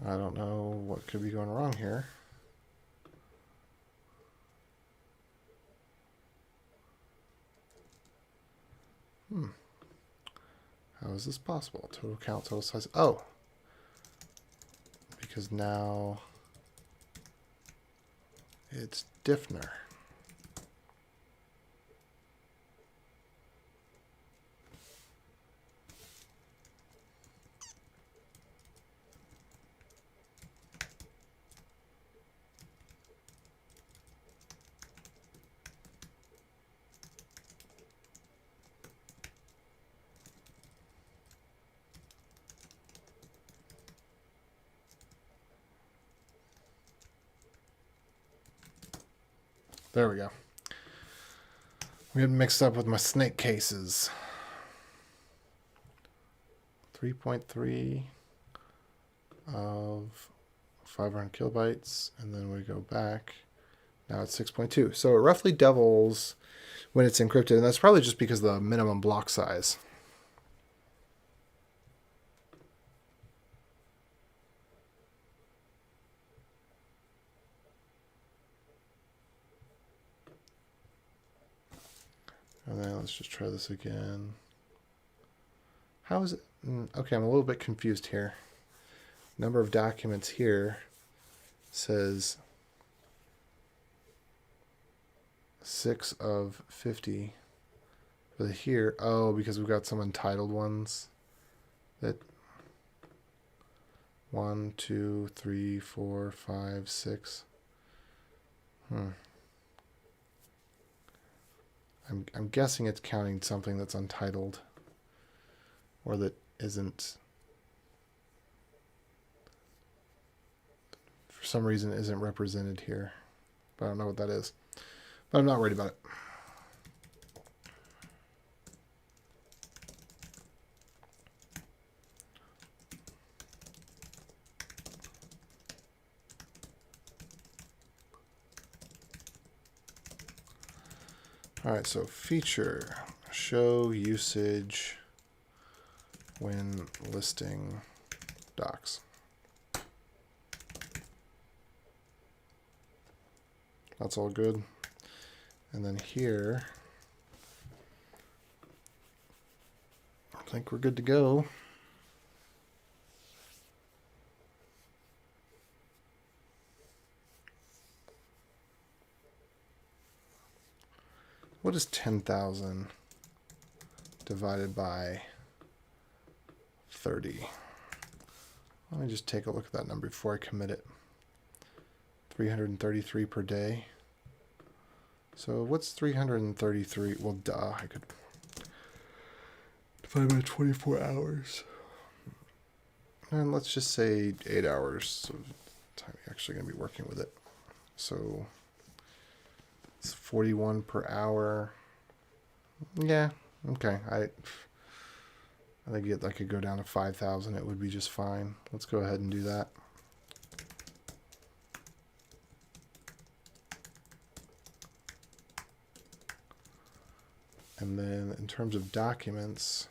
[SPEAKER 1] I don't know what could be going wrong here. How is this possible? Total count, total size. Oh, because now it's Diffner. There we go. We get mixed up with my snake cases. 3.3 of 500 kilobytes, and then we go back. Now it's 6.2. So it roughly doubles when it's encrypted, and that's probably just because of the minimum block size. And then let's just try this again. How is it? Okay, I'm a little bit confused here. Number of documents here says 6 of 50. But here, oh, because we've got some untitled ones. That 1, 2, 3, 4, 5, 6. I'm guessing it's counting something that's untitled, or that isn't, for some reason, isn't represented here. But I don't know what that is. But I'm not worried about it. All right, so feature, show usage when listing docs. That's all good. And then here, I think we're good to go. What is 10,000 divided by 30? Let me just take a look at that number before I commit it. 333 per day. So what's 333? Well, duh, I could divide by 24 hours. And let's just say 8 hours of time you're actually going to be working with it. So it's 41 per hour. Yeah, okay. I think I could go down to 5,000. It would be just fine. Let's go ahead and do that. And then in terms of documents,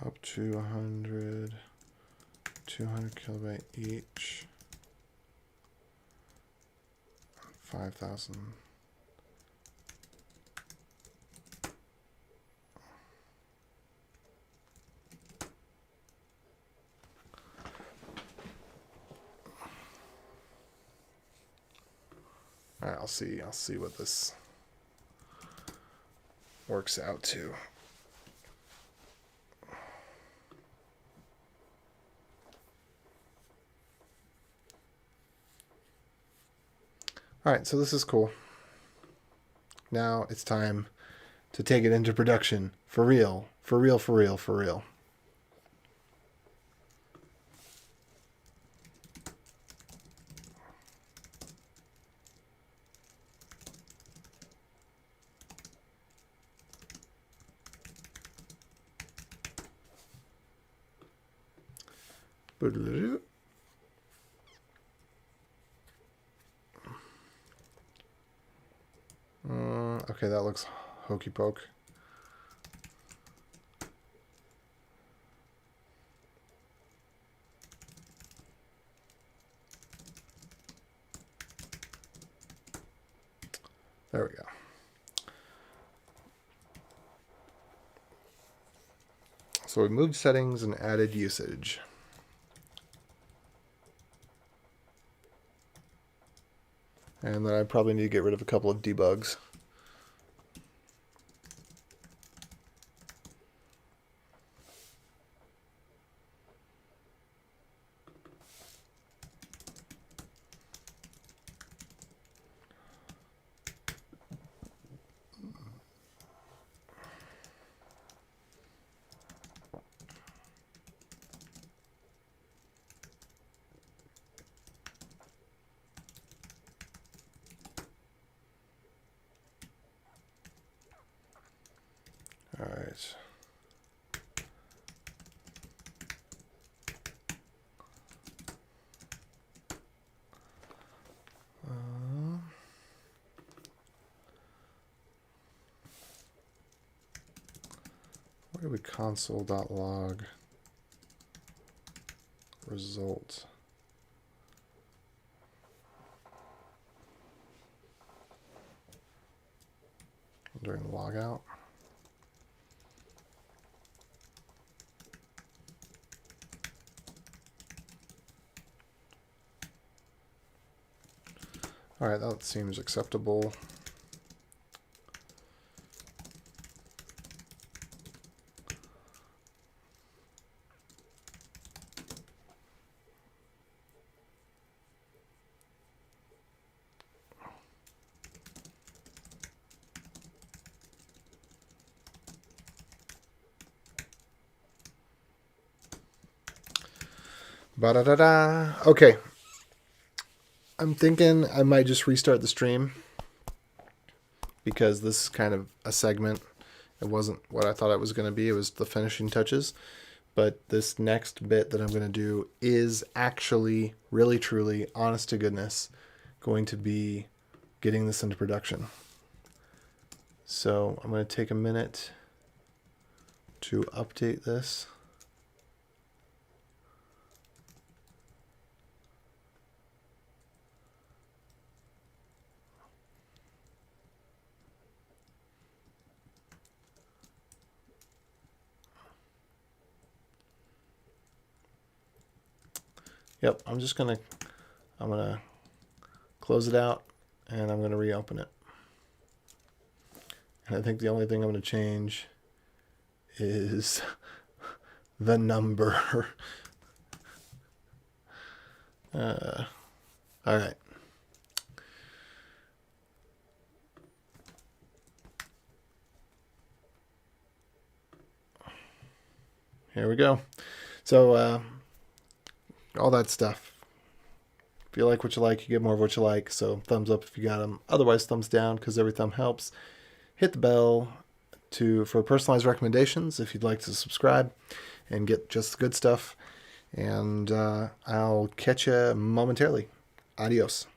[SPEAKER 1] up to 100, 200 kilobyte each, 5,000. All right, I'll see what this works out to. All right, so this is cool. Now it's time to take it into production for real, for real, for real, for real. Okay, that looks hokey poke. There we go. So we moved settings and added usage. And then I probably need to get rid of a couple of debugs. All right. Where do we console.log result? During the logout. All right, that seems acceptable. Ba-da-da-da. Okay. I'm thinking I might just restart the stream because this is kind of a segment. It wasn't what I thought it was going to be. It was the finishing touches. But this next bit that I'm going to do is actually, really, truly, honest to goodness, going to be getting this into production. So I'm going to take a minute to update this. Yep, I'm gonna close it out and I'm gonna reopen it. And I think the only thing I'm gonna change is the number. All right. Here we go. So all that stuff. If you like what you like, you get more of what you like. So thumbs up if you got them. Otherwise, thumbs down because every thumb helps. Hit the bell for personalized recommendations if you'd like to subscribe and get just the good stuff. And I'll catch you momentarily. Adios.